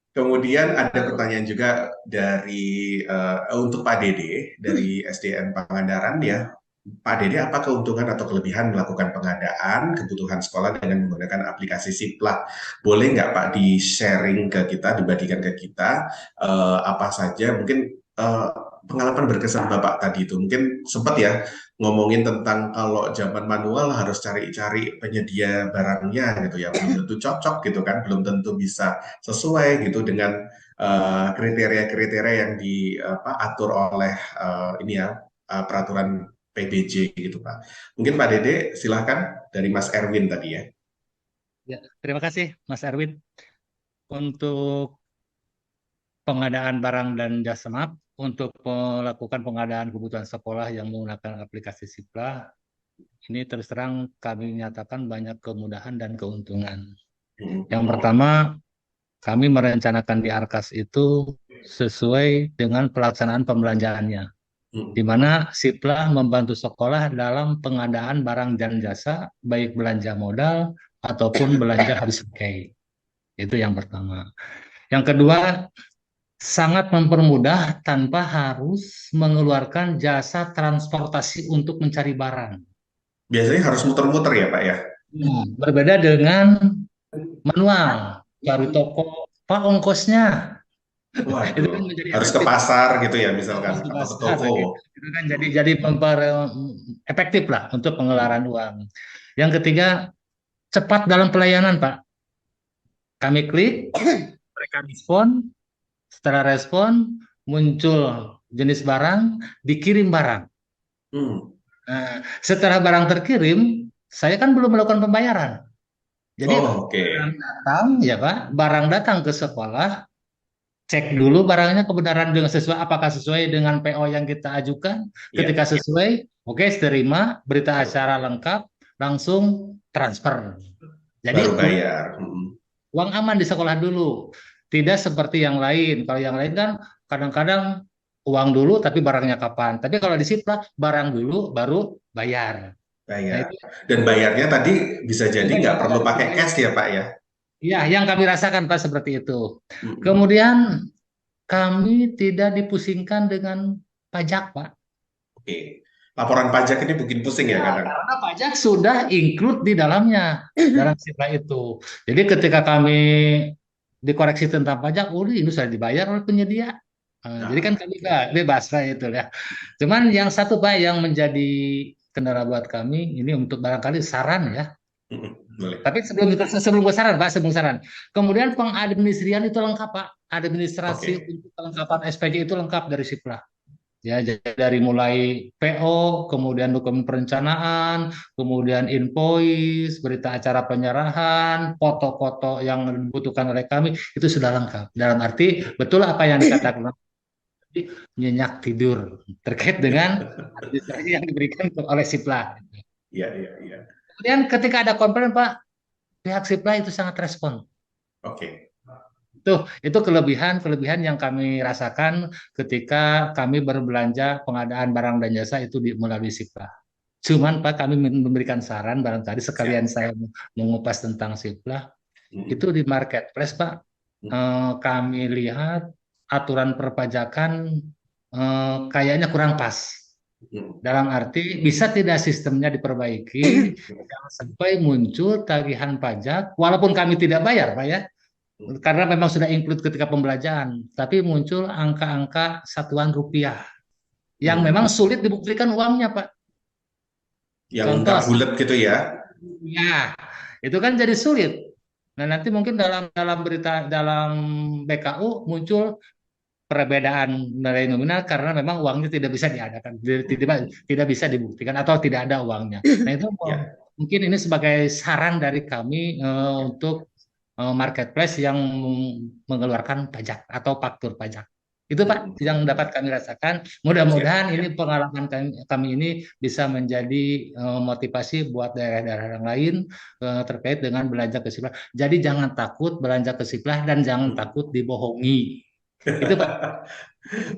Kemudian ada pertanyaan juga dari untuk Pak Dede dari SDN Pangandaran ya. Pak Dede, apa keuntungan atau kelebihan melakukan pengadaan kebutuhan sekolah dengan menggunakan aplikasi Siplah? Boleh nggak Pak di-sharing ke kita, dibagikan ke kita apa saja? Mungkin pengalaman berkesan Bapak tadi itu, mungkin sempat ya ngomongin tentang kalau zaman manual harus cari-cari penyedia barangnya gitu ya, belum tentu cocok gitu kan, belum tentu bisa sesuai gitu dengan kriteria-kriteria yang diatur oleh peraturan PBJ gitu Pak. Mungkin Pak Dede silahkan dari Mas Erwin tadi ya. Ya, terima kasih Mas Erwin. Untuk pengadaan barang dan jasa map, untuk melakukan pengadaan kebutuhan sekolah yang menggunakan aplikasi Siplah, ini terus terang kami nyatakan banyak kemudahan dan keuntungan. Yang pertama, kami merencanakan di Arkas itu sesuai dengan pelaksanaan pembelanjaannya, di mana Siplah membantu sekolah dalam pengadaan barang dan jasa, baik belanja modal ataupun belanja habis pakai. Itu yang pertama. Yang kedua, sangat mempermudah tanpa harus mengeluarkan jasa transportasi untuk mencari barang. Biasanya harus muter-muter ya Pak ya? Berbeda dengan manual, cari toko, Pak ongkosnya. Waduh, itu kan harus ke pasar gitu ya misalkan, atau ke toko. Itu kan jadi efektif lah untuk pengeluaran uang. Yang ketiga, cepat dalam pelayanan Pak. Kami klik, mereka respon. Setelah respon, muncul jenis barang, dikirim barang. Nah, setelah barang terkirim, saya kan belum melakukan pembayaran. Jadi barang datang, ya Pak, barang datang ke sekolah, cek dulu barangnya kebenaran dengan sesuai, apakah sesuai dengan PO yang kita ajukan. Ketika sesuai, oke, terima, berita acara lengkap, langsung transfer. Jadi baru bayar. Uang aman di sekolah dulu. Tidak seperti yang lain. Kalau yang lain kan kadang-kadang uang dulu tapi barangnya kapan. Tapi kalau di Siplah barang dulu baru bayar. Bayar. Dan bayarnya tadi bisa jadi nggak perlu pakai cash ya Pak ya? Iya, yang kami rasakan Pak seperti itu. Kemudian kami tidak dipusingkan dengan pajak Pak. Oke. Laporan pajak ini bikin pusing ya kadang. Karena pajak sudah include di dalamnya, dalam Siplah itu. Jadi ketika kami dikoreksi tentang pajak, ini sudah dibayar oleh penyedia. Jadi kan kami bebas Pak itu ya. Cuman yang satu Pak yang menjadi kendala buat kami ini untuk barangkali saran ya. Boleh. Tapi sebelum saran Pak, sebelum saran. Kemudian pengadministrasian itu lengkap Pak. Administrasi untuk kelengkapan SPJ itu lengkap dari Siplah. Ya, jadi dari mulai PO, kemudian dokumen perencanaan, kemudian invoice, berita acara penyerahan, foto-foto yang dibutuhkan oleh kami, itu sudah lengkap. Dalam arti, betul apa yang dikatakan, nyenyak tidur terkait dengan administrasi yang diberikan oleh Siplah. Iya. Kemudian ketika ada komplain Pak, pihak Siplah itu sangat respon. Oke. Itu kelebihan yang kami rasakan ketika kami berbelanja pengadaan barang dan jasa itu melalui Siplah. Cuman Pak, kami memberikan saran barangkali sekalian saya mengupas tentang Siplah. Itu di marketplace Pak, kami lihat aturan perpajakan kayaknya kurang pas. Dalam arti bisa tidak sistemnya diperbaiki sampai muncul tagihan pajak walaupun kami tidak bayar Pak ya. Karena memang sudah include ketika pembelanjaan, tapi muncul angka-angka satuan rupiah yang memang sulit dibuktikan uangnya, Pak. Yang nggak bulat gitu ya? Ya, itu kan jadi sulit. Nah, nanti mungkin dalam BKU muncul perbedaan nilai nominal karena memang uangnya tidak bisa diadakan, tidak bisa dibuktikan atau tidak ada uangnya. Nah, itu mungkin ini sebagai saran dari kami untuk marketplace yang mengeluarkan pajak atau faktur pajak. Itu Pak yang dapat kami rasakan. Mudah-mudahan ini pengalaman kami ini bisa menjadi motivasi buat daerah-daerah yang lain terkait dengan belanja ke Siplah. Jadi jangan takut belanja ke Siplah dan jangan takut dibohongi. Itu Pak.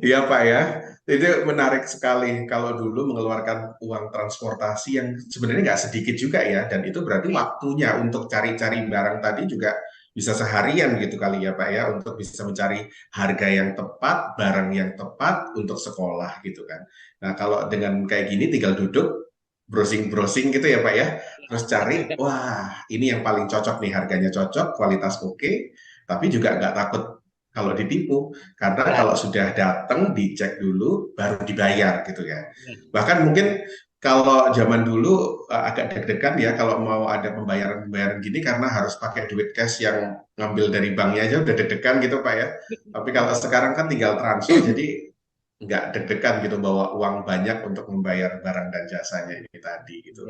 Iya Pak ya, itu menarik sekali kalau dulu mengeluarkan uang transportasi yang sebenarnya nggak sedikit juga ya, dan itu berarti waktunya untuk cari-cari barang tadi juga bisa seharian gitu kali ya Pak ya, untuk bisa mencari harga yang tepat, barang yang tepat untuk sekolah gitu kan. Nah kalau dengan kayak gini tinggal duduk, browsing-browsing gitu ya Pak ya, terus cari, wah ini yang paling cocok nih, harganya cocok, kualitas oke, tapi juga nggak takut kalau ditipu, karena kalau sudah datang dicek dulu baru dibayar gitu ya. Bahkan mungkin kalau zaman dulu agak deg-degan ya kalau mau ada pembayaran gini karena harus pakai duit cash yang ngambil dari banknya aja udah deg-degan gitu Pak ya. Tapi kalau sekarang kan tinggal transfer jadi nggak deg-degan gitu bawa uang banyak untuk membayar barang dan jasanya ini tadi gitu.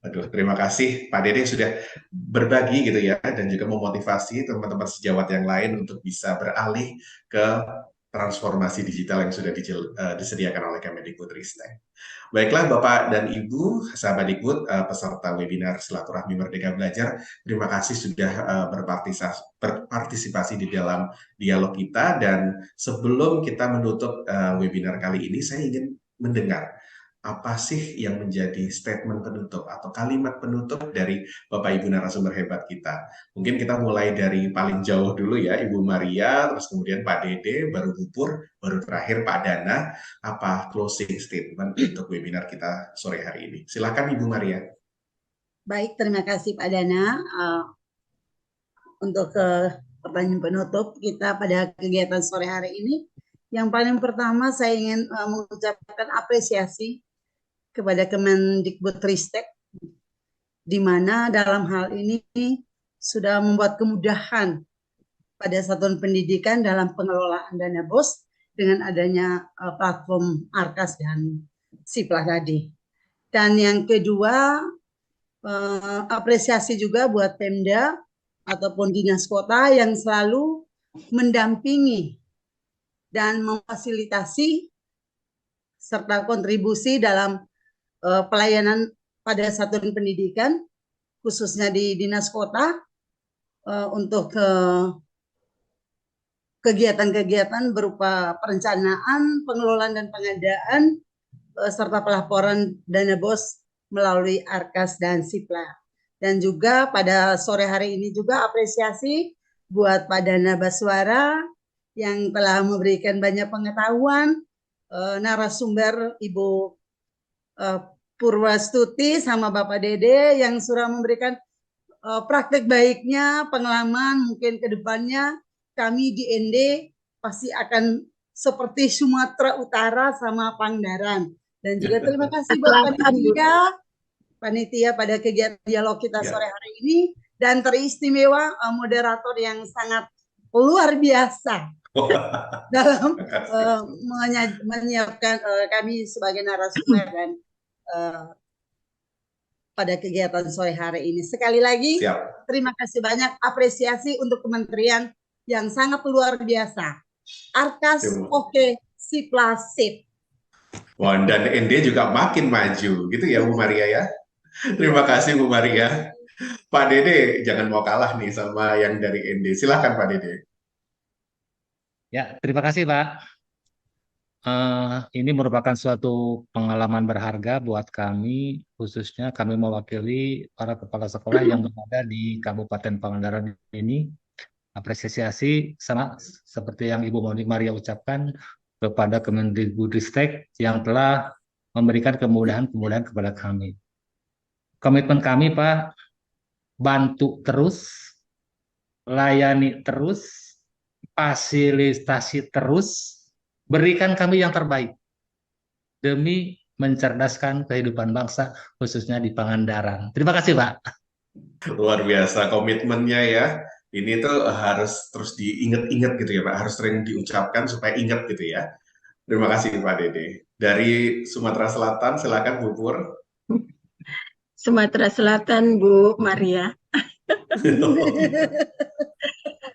Aduh, terima kasih Pak Dede sudah berbagi gitu ya, dan juga memotivasi teman-teman sejawat yang lain untuk bisa beralih ke transformasi digital yang sudah disediakan oleh Kemendikbudristek. Baiklah Bapak dan Ibu, sahabat Dikbud, peserta webinar Silaturahmi Merdeka Belajar, terima kasih sudah berpartisipasi di dalam dialog kita, dan sebelum kita menutup webinar kali ini, saya ingin mendengar apa sih yang menjadi statement penutup atau kalimat penutup dari Bapak Ibu narasumber hebat kita. Mungkin kita mulai dari paling jauh dulu ya, Ibu Maria, terus kemudian Pak Dede, baru Pupur, baru terakhir Pak Dana. Apa closing statement untuk webinar kita sore hari ini? Silakan Ibu Maria. Baik, terima kasih Pak Dana. Untuk pertanyaan penutup kita pada kegiatan sore hari ini, yang paling pertama saya ingin mengucapkan apresiasi kepada Kemendikbudristek, di mana dalam hal ini sudah membuat kemudahan pada satuan pendidikan dalam pengelolaan dana BOS dengan adanya platform Arkas dan Siplah tadi. Dan yang kedua, apresiasi juga buat Pemda ataupun dinas kota yang selalu mendampingi dan memfasilitasi serta kontribusi dalam pelayanan pada satuan pendidikan, khususnya di dinas kota, untuk kegiatan-kegiatan berupa perencanaan, pengelolaan dan pengadaan, serta pelaporan dana BOS melalui Arkas dan Siplah. Dan juga pada sore hari ini juga apresiasi buat Pak Dana Baswara yang telah memberikan banyak pengetahuan, narasumber Ibu Purwastuti sama Bapak Dede yang sudah memberikan praktek baiknya, pengalaman mungkin ke depannya kami di ND pasti akan seperti Sumatera Utara sama Pangandaran. Dan juga terima kasih buat panitia pada kegiatan dialog kita sore hari ini, dan teristimewa moderator yang sangat luar biasa dalam menyiapkan kami sebagai narasumber dan pada kegiatan sore hari ini. Sekali lagi, terima kasih banyak, apresiasi untuk kementerian yang sangat luar biasa. Arkas oke, Siplah sip. Wah, dan ND juga makin maju, gitu ya Bu Maria ya. Terima kasih Bu Maria. Pak Dede, jangan mau kalah nih sama yang dari ND. Silahkan Pak Dede. Ya, terima kasih Pak. Ini merupakan suatu pengalaman berharga buat kami, khususnya kami mewakili para kepala sekolah yang berada di Kabupaten Pangandaran ini. Apresiasi sama seperti yang Ibu Maria ucapkan kepada Kemendikbudristek yang telah memberikan kemudahan-kemudahan kepada kami. Komitmen kami Pak, bantu terus, layani terus, fasilitasi terus, berikan kami yang terbaik demi mencerdaskan kehidupan bangsa khususnya di Pangandaran. Terima kasih Pak. Luar biasa komitmennya ya. Ini tuh harus terus diingat-ingat gitu ya Pak, harus sering diucapkan supaya ingat gitu ya. Terima kasih Pak Dede. Dari Sumatera Selatan, silakan Bu Pur. Sumatera Selatan, Bu Maria.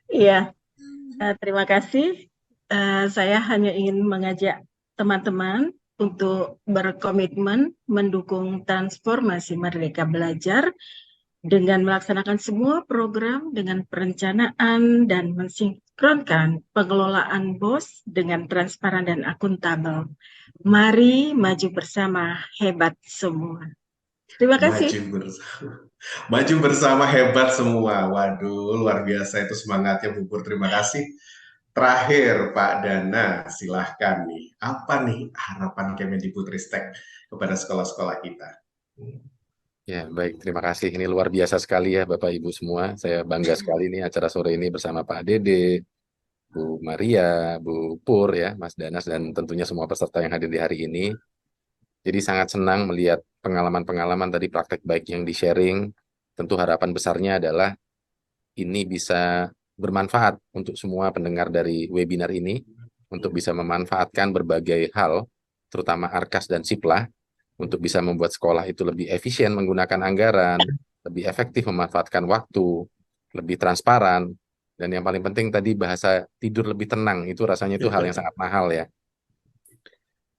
Iya, terima kasih. Saya hanya ingin mengajak teman-teman untuk berkomitmen mendukung transformasi Merdeka Belajar dengan melaksanakan semua program dengan perencanaan dan mensinkronkan pengelolaan BOS dengan transparan dan akuntabel. Mari maju bersama, hebat semua. Terima kasih. Maju bersama, hebat semua. Waduh, luar biasa itu semangatnya Bu Pur. Terima kasih. Terakhir Pak Dana, silahkan nih. Apa nih harapan Kemendikbudristek kepada sekolah-sekolah kita? Ya, baik. Terima kasih. Ini luar biasa sekali ya Bapak Ibu semua. Saya bangga sekali nih acara sore ini bersama Pak Dede, Bu Maria, Bu Pur ya, Mas Danas, dan tentunya semua peserta yang hadir di hari ini. Jadi sangat senang melihat pengalaman-pengalaman tadi, praktek baik yang di-sharing. Tentu harapan besarnya adalah ini bisa bermanfaat untuk semua pendengar dari webinar ini, untuk bisa memanfaatkan berbagai hal, terutama Arkas dan Siplah, untuk bisa membuat sekolah itu lebih efisien menggunakan anggaran, lebih efektif memanfaatkan waktu, lebih transparan, dan yang paling penting tadi bahasa tidur lebih tenang, itu rasanya itu hal yang sangat mahal ya.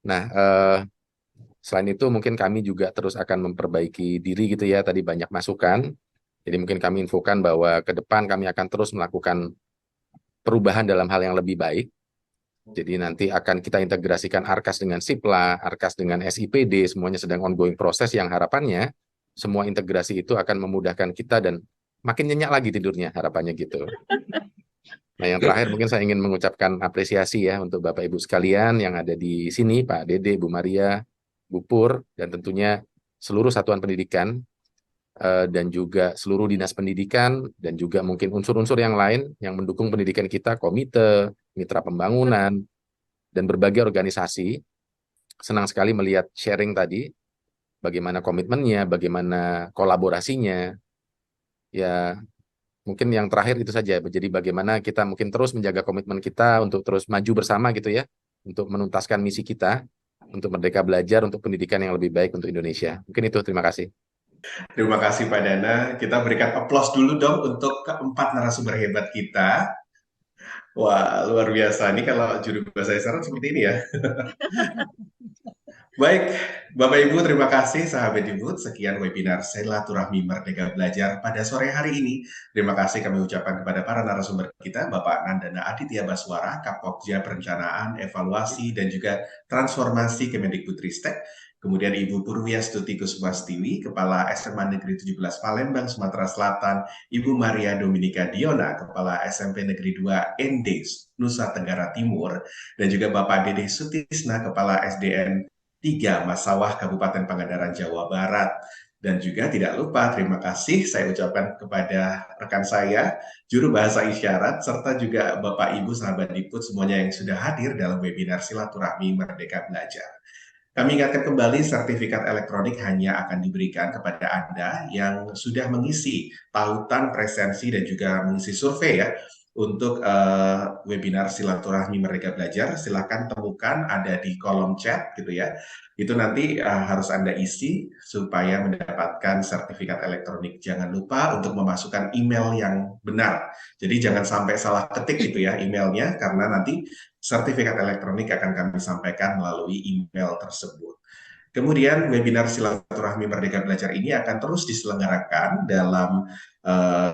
Nah, selain itu mungkin kami juga terus akan memperbaiki diri gitu ya, tadi banyak masukan, jadi mungkin kami infokan bahwa ke depan kami akan terus melakukan perubahan dalam hal yang lebih baik. Jadi nanti akan kita integrasikan Arkas dengan Siplah, Arkas dengan SIPD, semuanya sedang ongoing proses yang harapannya semua integrasi itu akan memudahkan kita dan makin nyenyak lagi tidurnya, harapannya gitu. Nah, yang terakhir mungkin saya ingin mengucapkan apresiasi ya untuk Bapak Ibu sekalian yang ada di sini, Pak Dede, Bu Maria, Bu Pur, dan tentunya seluruh satuan pendidikan dan juga seluruh dinas pendidikan dan juga mungkin unsur-unsur yang lain yang mendukung pendidikan kita, komite, mitra pembangunan, dan berbagai organisasi. Senang sekali melihat sharing tadi, bagaimana komitmennya, bagaimana kolaborasinya. Ya, mungkin yang terakhir itu saja. Jadi bagaimana kita mungkin terus menjaga komitmen kita untuk terus maju bersama gitu ya, untuk menuntaskan misi kita, untuk Merdeka Belajar, untuk pendidikan yang lebih baik untuk Indonesia. Mungkin itu, terima kasih. Terima kasih Pak Dana. Kita berikan aplaus dulu dong untuk keempat narasumber hebat kita. Wah, luar biasa. Ini kalau juru bahasa isyarat seperti ini ya. Baik, Bapak Ibu, terima kasih sahabat Ibu. Sekian webinar Silaturahmi Merdeka Belajar pada sore hari ini. Terima kasih kami ucapkan kepada para narasumber kita, Bapak Nandana Aditya Baswara, Kapokja Perencanaan, Evaluasi, dan juga Transformasi Kemendikbudristek. Kemudian Ibu Purwiastuti Kusmastiwi, Kepala SMA Negeri 17 Palembang, Sumatera Selatan. Ibu Maria Dominika Diona, Kepala SMP Negeri 2 ND, Nusa Tenggara Timur. Dan juga Bapak Dede Sutisna, Kepala SDN 3 Masawah Kabupaten Pangandaran Jawa Barat. Dan juga tidak lupa terima kasih saya ucapkan kepada rekan saya juru bahasa isyarat serta juga Bapak Ibu sahabat Dikbud semuanya yang sudah hadir dalam webinar Silaturahmi Merdeka Belajar. Kami ingatkan kembali sertifikat elektronik hanya akan diberikan kepada Anda yang sudah mengisi tautan presensi dan juga mengisi survei ya. Untuk webinar Silaturahmi Merdeka Belajar, silakan temukan ada di kolom chat gitu ya. Itu nanti harus Anda isi supaya mendapatkan sertifikat elektronik. Jangan lupa untuk memasukkan email yang benar. Jadi jangan sampai salah ketik gitu ya emailnya, karena nanti sertifikat elektronik akan kami sampaikan melalui email tersebut. Kemudian webinar Silaturahmi Merdeka Belajar ini akan terus diselenggarakan dalam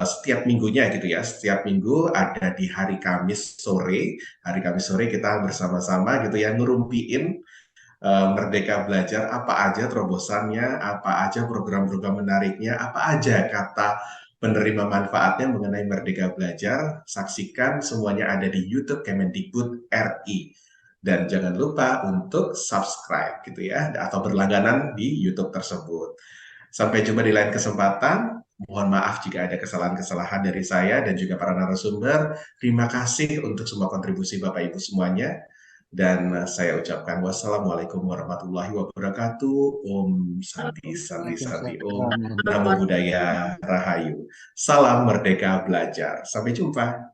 setiap minggunya gitu ya. Setiap minggu ada di hari Kamis sore. Hari Kamis sore kita bersama-sama gitu ya ngerumpiin Merdeka Belajar, apa aja terobosannya, apa aja program-program menariknya, apa aja kata penerima manfaatnya mengenai Merdeka Belajar. Saksikan semuanya ada di YouTube Kemendikbud RI. Dan jangan lupa untuk subscribe gitu ya, atau berlangganan di YouTube tersebut. Sampai jumpa di lain kesempatan. Mohon maaf jika ada kesalahan-kesalahan dari saya dan juga para narasumber. Terima kasih untuk semua kontribusi Bapak Ibu semuanya. Dan saya ucapkan wassalamualaikum warahmatullahi wabarakatuh. Om Santi Santi Santi Om. Namo Buddhaya Rahayu. Salam Merdeka Belajar. Sampai jumpa.